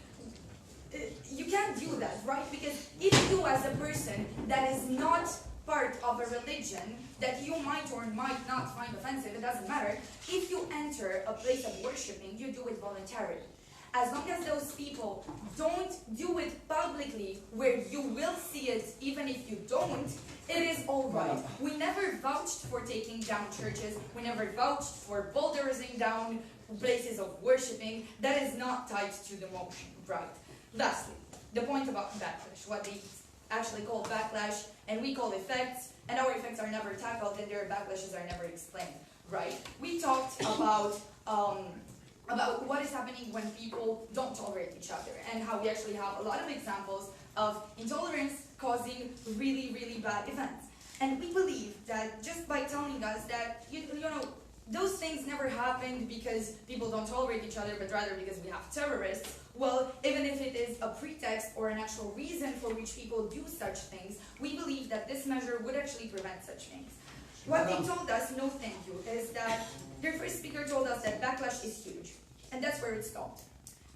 you can't do that, right? Because if you as a person that is not part of a religion that you might or might not find offensive, it doesn't matter, if you enter a place of worshiping, you do it voluntarily. As long as those people don't do it publicly where you will see it, even if you don't, it is all right. We never vouched for taking down churches. We never vouched for bulldozing down places of worshiping. That is not tied to the motion, right? Lastly, the point about backlash, what they actually call backlash, and we call effects, and our effects are never tackled, and their backlashes are never explained, right? We talked about what is happening when people don't tolerate each other, and how we actually have a lot of examples of intolerance causing really, really bad events. And we believe that just by telling us that, you know, those things never happened because people don't tolerate each other, but rather because we have terrorists, well, even if it is a pretext or an actual reason for which people do such things, we believe that this measure would actually prevent such things. What they told us, no thank you, is that their first speaker told us that backlash is huge. And that's where it stopped.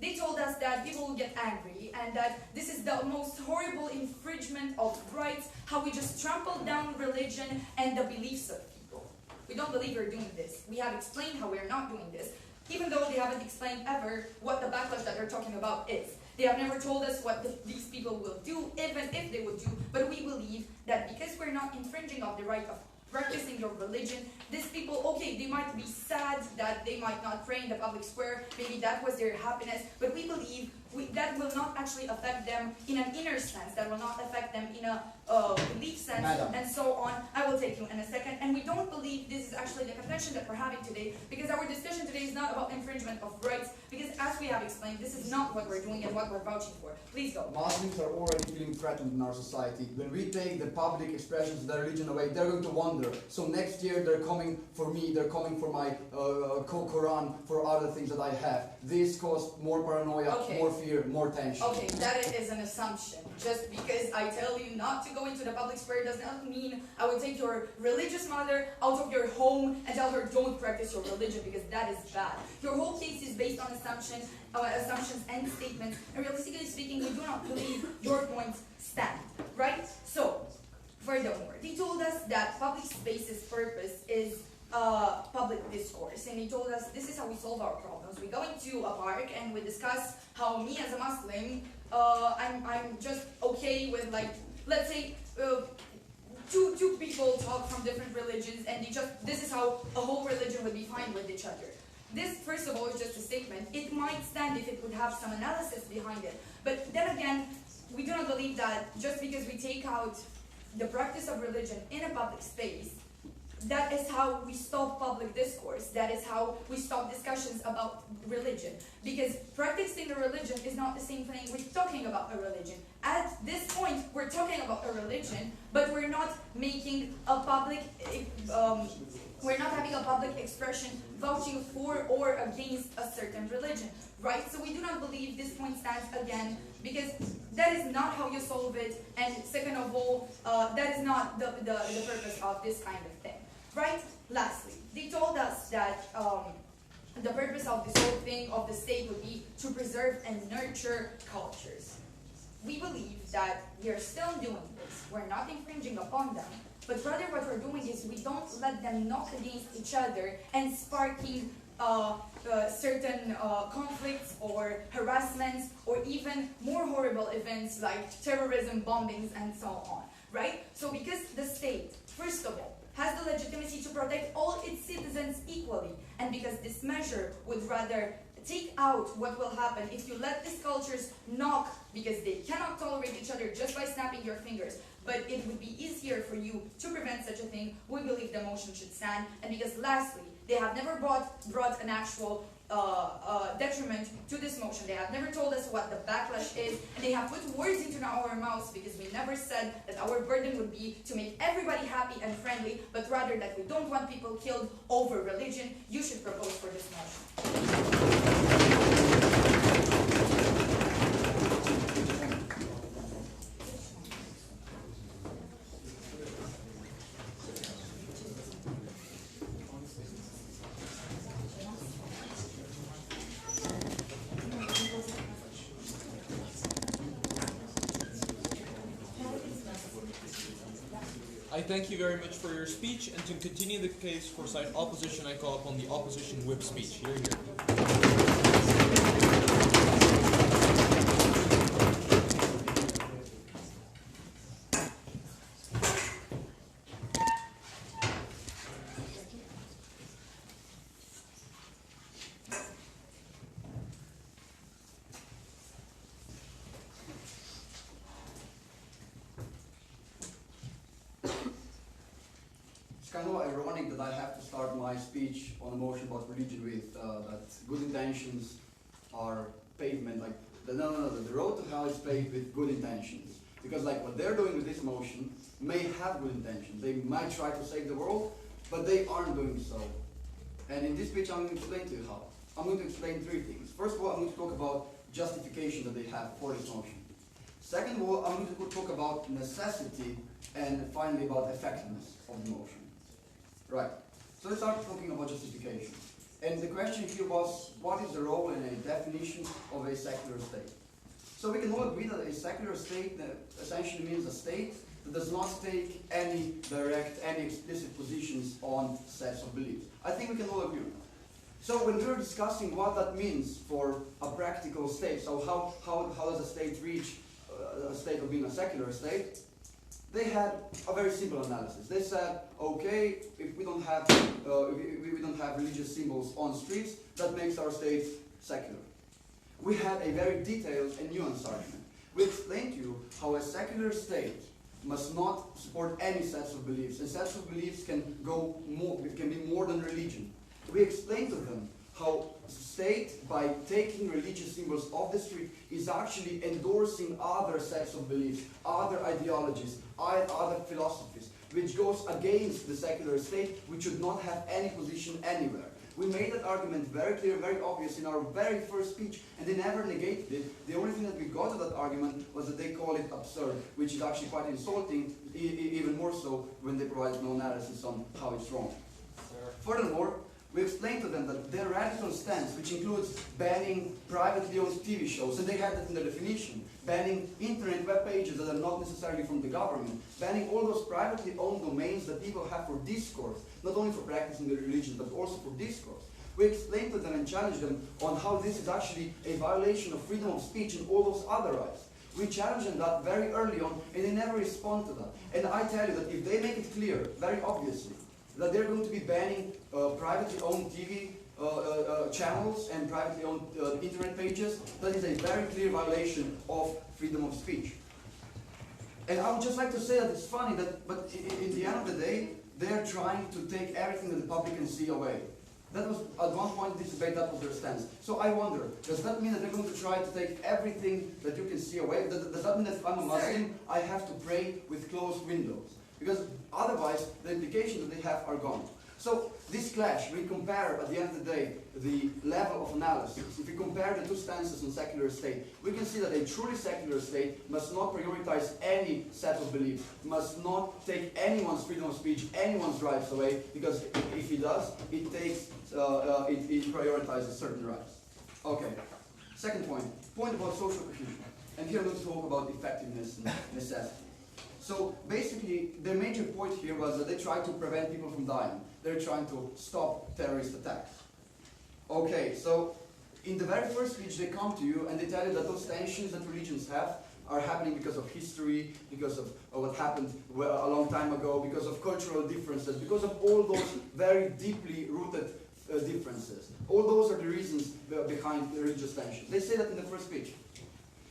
They told us that people will get angry and that this is the most horrible infringement of rights, how we just trample down religion and the beliefs of people. We don't believe we're doing this. We have explained how we're not doing this, even though they haven't explained ever what the backlash that they're talking about is. They have never told us what these people will do, even if they would do, but we believe that because we're not infringing of the right of practicing your religion, these people, okay, they might be sad that they might not pray in the public square, maybe that was their happiness, but we believe that will not actually affect them in an inner sense, that will not affect them in a belief sense, and so on. I will take you in a second. And we don't believe this is actually the contention that we're having today, because our discussion today is not about infringement of rights, because as we have explained, this is not what we're doing and what we're vouching for. Please go. Muslims are already feeling threatened in our society. When we take the public expressions of their religion away, they're going to wonder. So next year they're coming for me, they're coming for my Quran, for other things that I have. This caused more paranoia, more fear, more tension. Okay, that is an assumption. Just because I tell you not to go into the public square does not mean I will take your religious mother out of your home and tell her don't practice your religion, because that is bad. Your whole case is based on assumptions and statements, and realistically speaking, we do not believe your points stand, right? So, furthermore, they told us that public space's purpose is public discourse, and he told us this is how we solve our problems. We go into a park and we discuss how me as a Muslim, I'm just okay with, like, let's say two people talk from different religions, and this is how a whole religion would be fine with each other. This, first of all, is just a statement. It might stand if it would have some analysis behind it. But then again, we do not believe that just because we take out the practice of religion in a public space, that is how we stop public discourse. That is how we stop discussions about religion. Because practicing a religion is not the same thing with talking about a religion. At this point, we're talking about a religion, but we're not making a public, we're not having a public expression vouching for or against a certain religion, right? So we do not believe this point stands again, because that is not how you solve it, and second of all, that is not the purpose of this kind of thing, right? Lastly, they told us that the purpose of this whole thing of the state would be to preserve and nurture cultures. We believe that we are still doing this. We're not infringing upon them, but rather what we're doing is we don't let them knock against each other and sparking certain conflicts or harassments or even more horrible events like terrorism, bombings, and so on, right? So because the state, first of all, has the legitimacy to protect all its citizens equally, and because this measure would rather take out what will happen if you let these cultures knock, because they cannot tolerate each other just by snapping your fingers, but it would be easier for you to prevent such a thing, we believe the motion should stand. And because lastly, they have never brought an actual detriment to this motion. They have never told us what the backlash is, and they have put words into our mouths, because we never said that our burden would be to make everybody happy and friendly, but rather that we don't want people killed over religion. You should propose for this motion. I thank you very much for your speech, and to continue the case for side opposition, I call upon the opposition whip speech. Hear, hear. It's kind of ironic that I have to start my speech on a motion about religion with that good intentions are pavement, like, the road to hell is paved with good intentions. Because like what they're doing with this motion may have good intentions. They might try to save the world, but they aren't doing so. And in this speech I'm going to explain to you how. I'm going to explain three things. First of all, I'm going to talk about justification that they have for this motion. Second of all, I'm going to talk about necessity, and finally about effectiveness of the motion. Right, so let's start talking about justification. And the question here was, what is the role in a definition of a secular state? So we can all agree that a secular state essentially means a state that does not take any direct, any explicit positions on sets of beliefs. I think we can all agree on that. So when we're discussing what that means for a practical state, so how does a state reach a state of being a secular state, they had a very simple analysis. They said, okay, if we don't have we don't have religious symbols on streets, that makes our state secular. We had a very detailed and nuanced argument. We explained to you how a secular state must not support any sets of beliefs, and sets of beliefs can be more than religion. We explained to them how state, by taking religious symbols off the street, is actually endorsing other sets of beliefs, other ideologies, other philosophies, which goes against the secular state, which should not have any position anywhere. We made that argument very clear, very obvious in our very first speech, and they never negated it. The only thing that we got to that argument was that they call it absurd, which is actually quite insulting, even more so when they provide no analysis on how it's wrong. Furthermore, We explained to them that their radical stance, which includes banning privately owned TV shows, and they had that in the definition, banning internet web pages that are not necessarily from the government, banning all those privately owned domains that people have for discourse, not only for practicing their religion, but also for discourse. We explained to them and challenged them on how this is actually a violation of freedom of speech and all those other rights. We challenged them that very early on, and they never respond to that. And I tell you that if they make it clear, very obviously, that they're going to be banning privately owned TV channels and privately owned internet pages, that is a very clear violation of freedom of speech. And I would just like to say that it's funny that, but in the end of the day, they're trying to take everything that the public can see away. That was, at one point in this debate, that was their stance. So I wonder, does that mean that they're going to try to take everything that you can see away? Does that mean that if I'm a Muslim, I have to pray with closed windows? Because otherwise, the implications that they have are gone. So this clash, we compare, at the end of the day, the level of analysis. If we compare the two stances on secular state, we can see that a truly secular state must not prioritize any set of beliefs, must not take anyone's freedom of speech, anyone's rights away, because if it does, it takes, it prioritizes certain rights. Okay, second point about social cohesion. And here I'm going to talk about effectiveness and necessity. So basically, their major point here was that they tried to prevent people from dying. They're trying to stop terrorist attacks. Okay, so in the very first speech they come to you and they tell you that those tensions that religions have are happening because of history, because of what happened a long time ago, because of cultural differences, because of all those very deeply rooted differences. All those are the reasons behind the religious tensions. They say that in the first speech.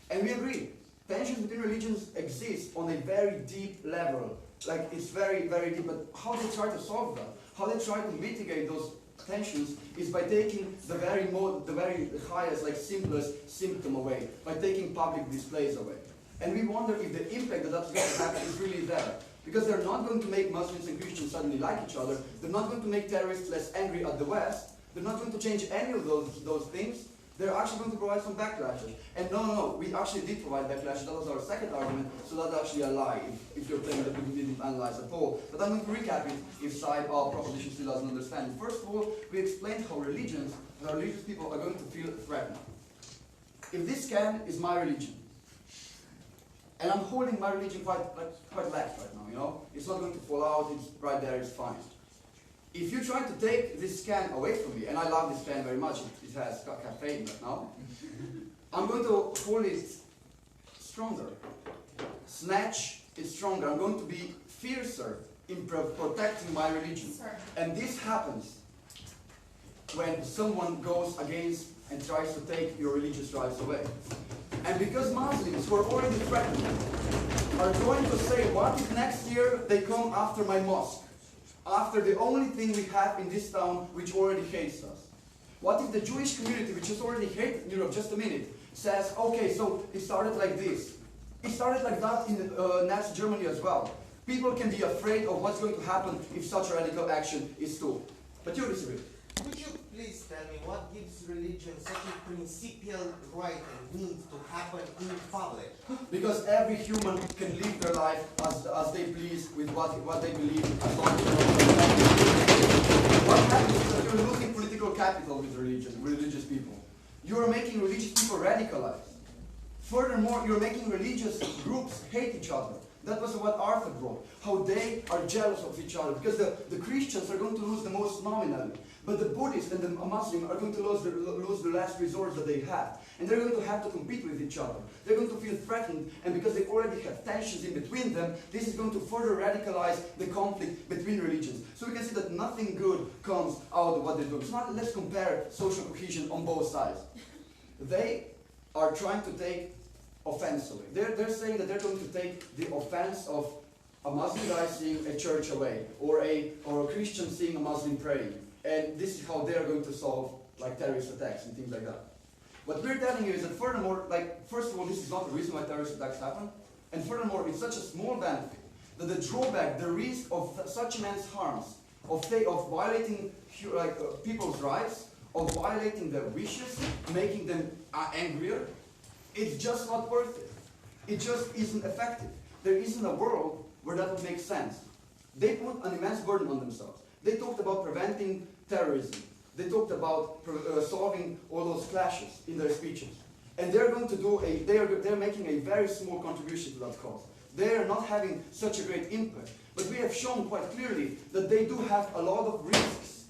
And we agree. Tensions between religions exist on a very deep level. Like, it's very, very deep. But how they try to solve that, how they try to mitigate those tensions, is by taking the very highest, like, simplest symptom away, by taking public displays away. And we wonder if the impact that that's going to have is really there. Because they're not going to make Muslims and Christians suddenly like each other. They're not going to make terrorists less angry at the West. They're not going to change any of those things. They're actually going to provide some backlashes. And no, we actually did provide backlashes. That was our second argument, so that's actually a lie, if you're claiming that we didn't analyze at all. But I'm going to recap it if side of proposition still doesn't understand. First of all, we explained how religious people are going to feel threatened. If this can is my religion, and I'm holding my religion quite lax right now, you know? It's not going to fall out, it's right there, it's fine. If you try to take this can away from me, and I love this can very much, it has caffeine right now, I'm going to hold it stronger. Snatch it stronger. I'm going to be fiercer in protecting my religion. And this happens when someone goes against and tries to take your religious rights away. And because Muslims who are already threatened are going to say, what if next year they come after my mosque? After the only thing we have in this town which already hates us? What if the Jewish community, which has already hated Europe, just a minute, says, okay, so it started like this. It started like that in Nazi Germany as well. People can be afraid of what's going to happen if such radical action is took. But you disagree. Could you please tell me what gives religion such a principial right and need to happen in public? Because every human can live their life as they please with what they believe, as long as what happens is that you're losing political capital with religious people. You are making religious people radicalized. Furthermore, you're making religious groups hate each other. That was what Arthur brought, how they are jealous of each other, because the Christians are going to lose the most nominally, but the Buddhists and the Muslims are going to lose the last resort that they have. And they're going to have to compete with each other. They're going to feel threatened, and because they already have tensions in between them, this is going to further radicalize the conflict between religions. So we can see that nothing good comes out of what they're doing. So now let's compare social cohesion on both sides. They are trying to take offense away. They're saying that they're going to take the offense of a Muslim guy seeing a church away, or a Christian seeing a Muslim praying. And this is how they're going to solve like terrorist attacks and things like that. What we're telling you is that furthermore, like, first of all, this is not the reason why terrorist attacks happen. And furthermore, it's such a small benefit that the drawback, the risk of such immense harms, of violating people's rights, of violating their wishes, making them angrier, it's just not worth it. It just isn't effective. There isn't a world where that would make sense. They put an immense burden on themselves. They talked about preventing terrorism. they talked about solving all those clashes in their speeches. And they're going to do they're making a very small contribution to that cause. They are not having such a great impact. But we have shown quite clearly that they do have a lot of risks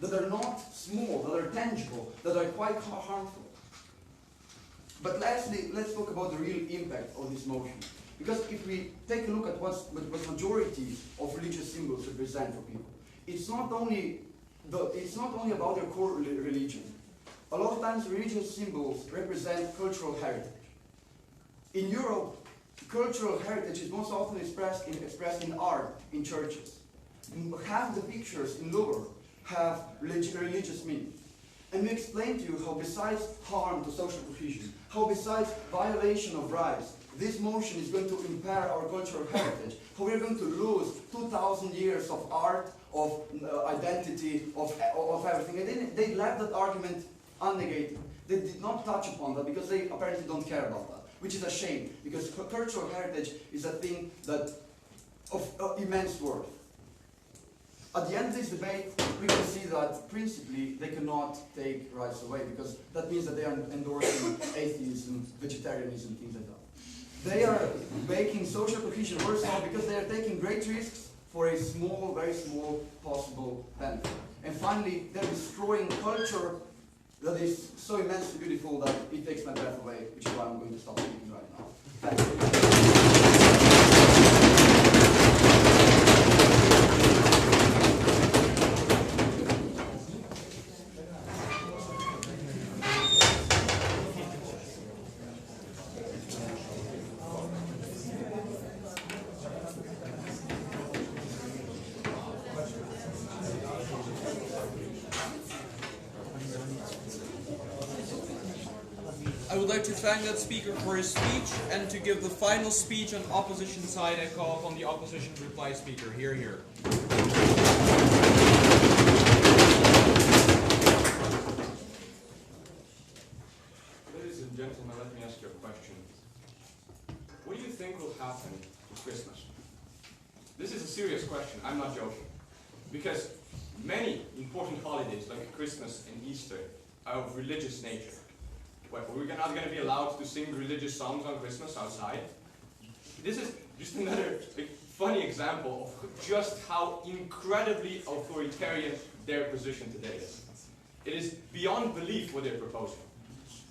that are not small, that are tangible, that are quite harmful. But lastly, let's talk about the real impact of this motion. Because if we take a look at what majority of religious symbols represent for people, it's not only about their core religion. A lot of times religious symbols represent cultural heritage. In Europe, cultural heritage is most often expressed in art, in churches. Half the pictures in Louvre have religious meaning. And we explained to you how besides harm to social cohesion, how besides violation of rights, this motion is going to impair our cultural heritage, how we're going to lose 2,000 years of art, of identity, of everything. And they left that argument unnegated. They did not touch upon that because they apparently don't care about that, which is a shame, because cultural heritage is a thing that of immense worth. At the end of this debate, we can see that principally they cannot take rights away, because that means that they are endorsing atheism, vegetarianism, things like that. They are making social cohesion worse off because they are taking great risks for a small, very small possible benefit. And finally, they're destroying culture that is so immensely beautiful that it takes my breath away, which is why I'm going to stop speaking right now. Thank you. I would like to thank that speaker for his speech, and to give the final speech on opposition side, I call upon the opposition reply speaker. Hear, hear. Ladies and gentlemen, let me ask you a question. What do you think will happen to Christmas? This is a serious question, I'm not joking. Because many important holidays like Christmas and Easter are of religious nature. Well, we're not going to be allowed to sing religious songs on Christmas outside. This is just another funny example of just how incredibly authoritarian their position today is. It is beyond belief what they're proposing.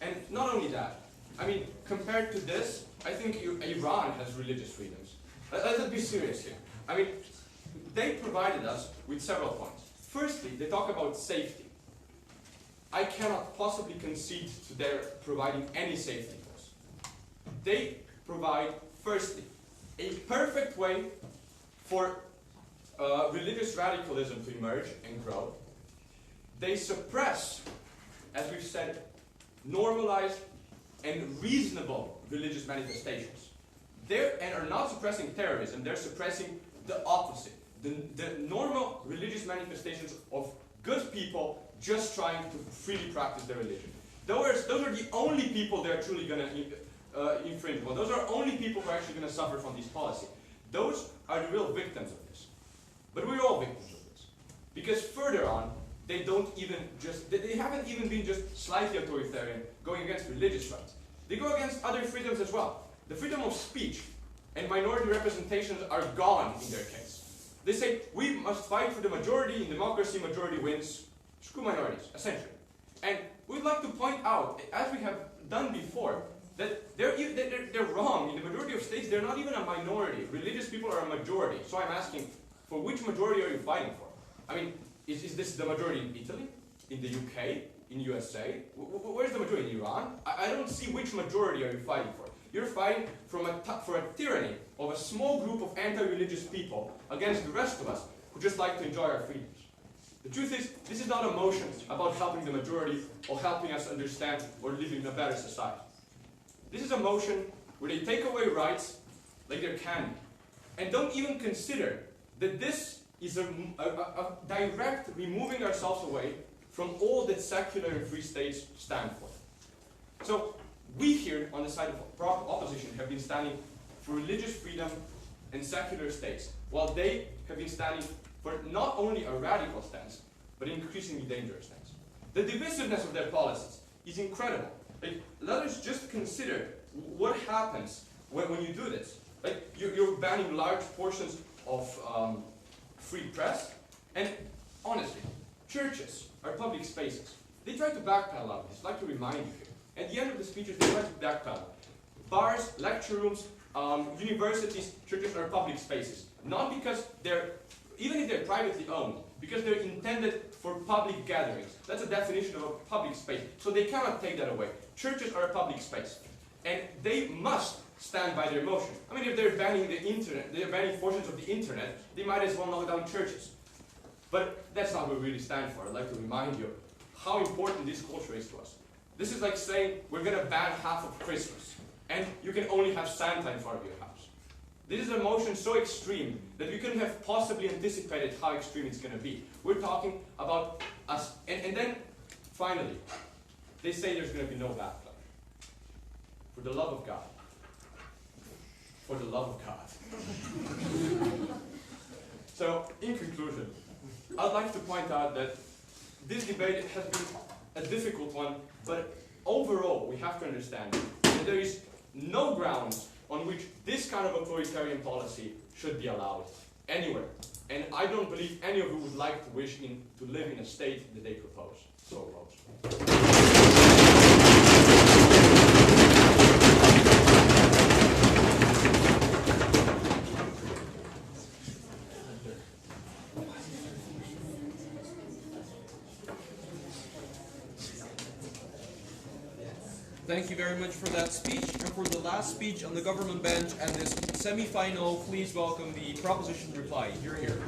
And not only that, I mean, compared to this, I think Iran has religious freedoms. Let's be serious here. I mean, they provided us with several points. Firstly, they talk about safety. I cannot possibly concede to their providing any safety for us. They provide, firstly, a perfect way for religious radicalism to emerge and grow. They suppress, as we've said, normalized and reasonable religious manifestations. And are not suppressing terrorism, they're suppressing the opposite. The normal religious manifestations of good people just trying to freely practice their religion. Those are the only people they're truly going to infringe upon. Those are only people who are actually going to suffer from this policy. Those are the real victims of this. But we're all victims of this. Because further on, they haven't even been just slightly authoritarian, going against religious rights. They go against other freedoms as well. The freedom of speech and minority representations are gone in their case. They say, we must fight for the majority, in democracy majority wins. Screw minorities, essentially. And we'd like to point out, as we have done before, that they're wrong. In the majority of states, they're not even a minority. Religious people are a majority. So I'm asking, for which majority are you fighting for? I mean, is this the majority in Italy, in the UK, in USA? Where's the majority? In Iran? I don't see which majority are you fighting for. You're fighting for a tyranny of a small group of anti-religious people against the rest of us who just like to enjoy our freedoms. The truth is, this is not a motion about helping the majority or helping us understand or live in a better society. This is a motion where they take away rights like they're candy, and don't even consider that this is a direct removing ourselves away from all that secular and free states stand for. So we here on the side of opposition have been standing for religious freedom and secular states, while they have been standing for not only a radical stance, but an increasingly dangerous stance. The divisiveness of their policies is incredible. Like, let us just consider what happens when you do this. Like, you're banning large portions of free press, and honestly, churches are public spaces. They try to backpedal on this. I'd like to remind you here. At the end of the speeches, they try to backpedal. Bars, lecture rooms, universities, churches are public spaces. Not because they're, even if they're privately owned, because they're intended for public gatherings. That's a definition of a public space. So they cannot take that away. Churches are a public space. And they must stand by their motion. I mean, if they're banning the internet, they're banning portions of the internet, they might as well knock down churches. But that's not what we really stand for. I'd like to remind you how important this culture is to us. This is like saying we're going to ban half of Christmas, and you can only have Santa in front of your house. This is a motion so extreme that we couldn't have possibly anticipated how extreme it's going to be. We're talking about us. And then, finally, they say there's going to be no backlash. For the love of God. For the love of God. So, in conclusion, I'd like to point out that this debate has been a difficult one, but overall, we have to understand that there is no grounds on which this kind of authoritarian policy should be allowed anywhere. And I don't believe any of you would like to wish to live in a state that they propose. So Thank you very much for that speech. And for the last speech on the government bench and this semi-final, please welcome the proposition reply. You're here.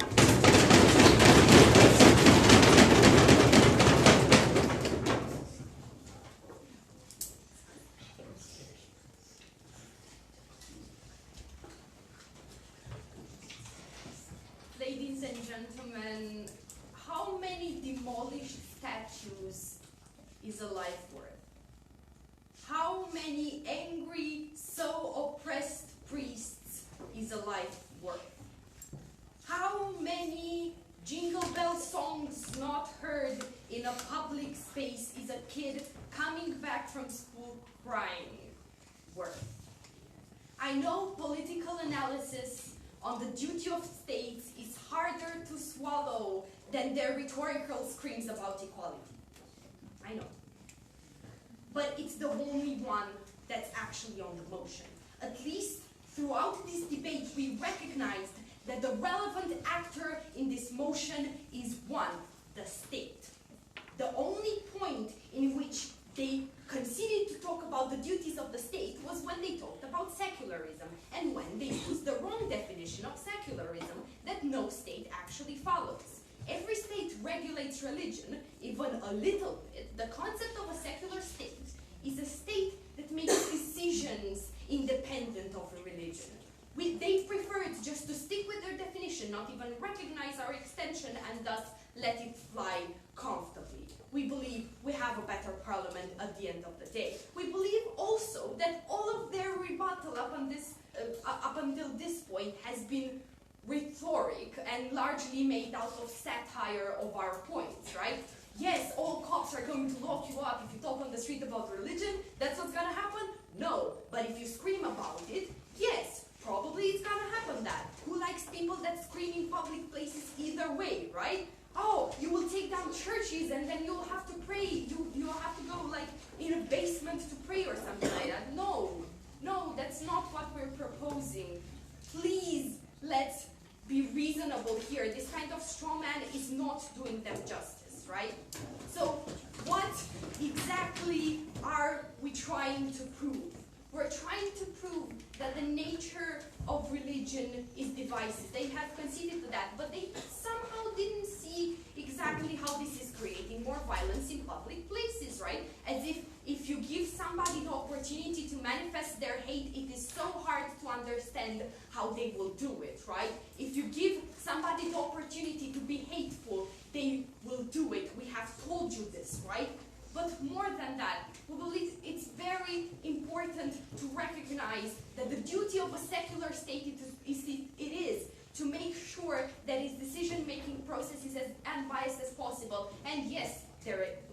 Ladies and gentlemen, how many demolished statues is a life worth? How many angry, so oppressed priests is a life worth? How many jingle bell songs not heard in a public space is a kid coming back from school crying worth? I know political analysis on the duty of states is harder to swallow than their rhetorical screams about equality. I know. But it's the only one that's actually on the motion. At least throughout this debate, we recognized that the relevant actor in this motion is one, the state. The only point in which they continued to talk about the duties of the state was when they talked about secularism, and when they used the wrong definition of secularism that no state actually follows. Every state regulates religion, even a little bit. The concept of a secular state is a state that makes decisions independent of a religion. They preferred just to stick with their definition, not even recognize our extension, and thus let it fly comfortably. We believe we have a better parliament at the end of the day. We believe also that all of their rebuttal up until this point has been rhetoric and largely made out of satire of our points, right? Yes, all cops are going to lock you up if you talk on the street about religion. That's what's gonna happen? No. But if you scream about it, yes, probably it's gonna happen that. Who likes people that scream in public places either way, right? Oh, you will take down churches and then you'll have to pray. You'll have to go like in a basement to pray or something like that. No, that's not what we're proposing. Please, let's be reasonable here. This kind of straw man is not doing them justice, right? So what exactly are we trying to prove? We're trying to prove that the nature of religion is divisive. They have conceded to that, but they somehow didn't see exactly how this is creating more violence in public places, right? As if you give somebody the opportunity to manifest their hate, it is so hard to understand how they will do it, right? If you give somebody the opportunity to be hateful, they will do it. We have told you this, right? But more than that, we believe it's very important to recognize that the duty of a secular state is to make sure that its decision-making process is as unbiased as possible. And yes,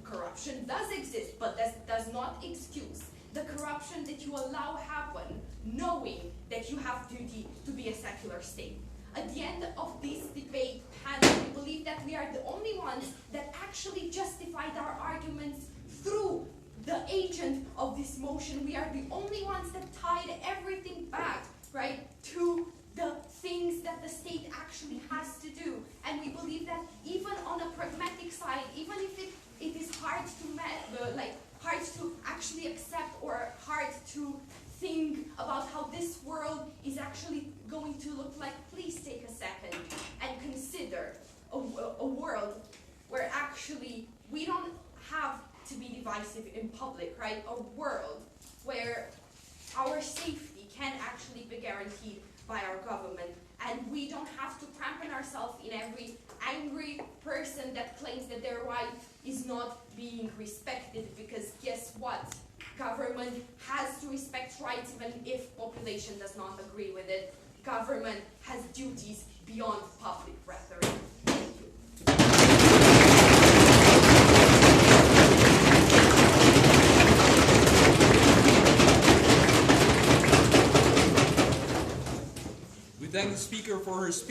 corruption does exist, but that does not excuse the corruption that you allow happen, knowing that you have duty to be a secular state. At the end of this debate panel, we believe that we are the only ones that actually justified our arguments through the agent of this motion. We are the only ones that tied everything back, right, to the things that the state actually has to do. And we believe that even on a pragmatic side, even if it is hard to actually accept or hard to think about how this world is actually going to look like, please take a second and consider a world where actually we don't have to be divisive in public, right? A world where our safety can actually be guaranteed by our government, and we don't have to cramp ourselves in every angry person that claims that their right is not being respected, because guess what? Government has to respect rights even if population does not agree with it. Government has duties beyond public rhetoric. Thank you. We thank the speaker for her speech.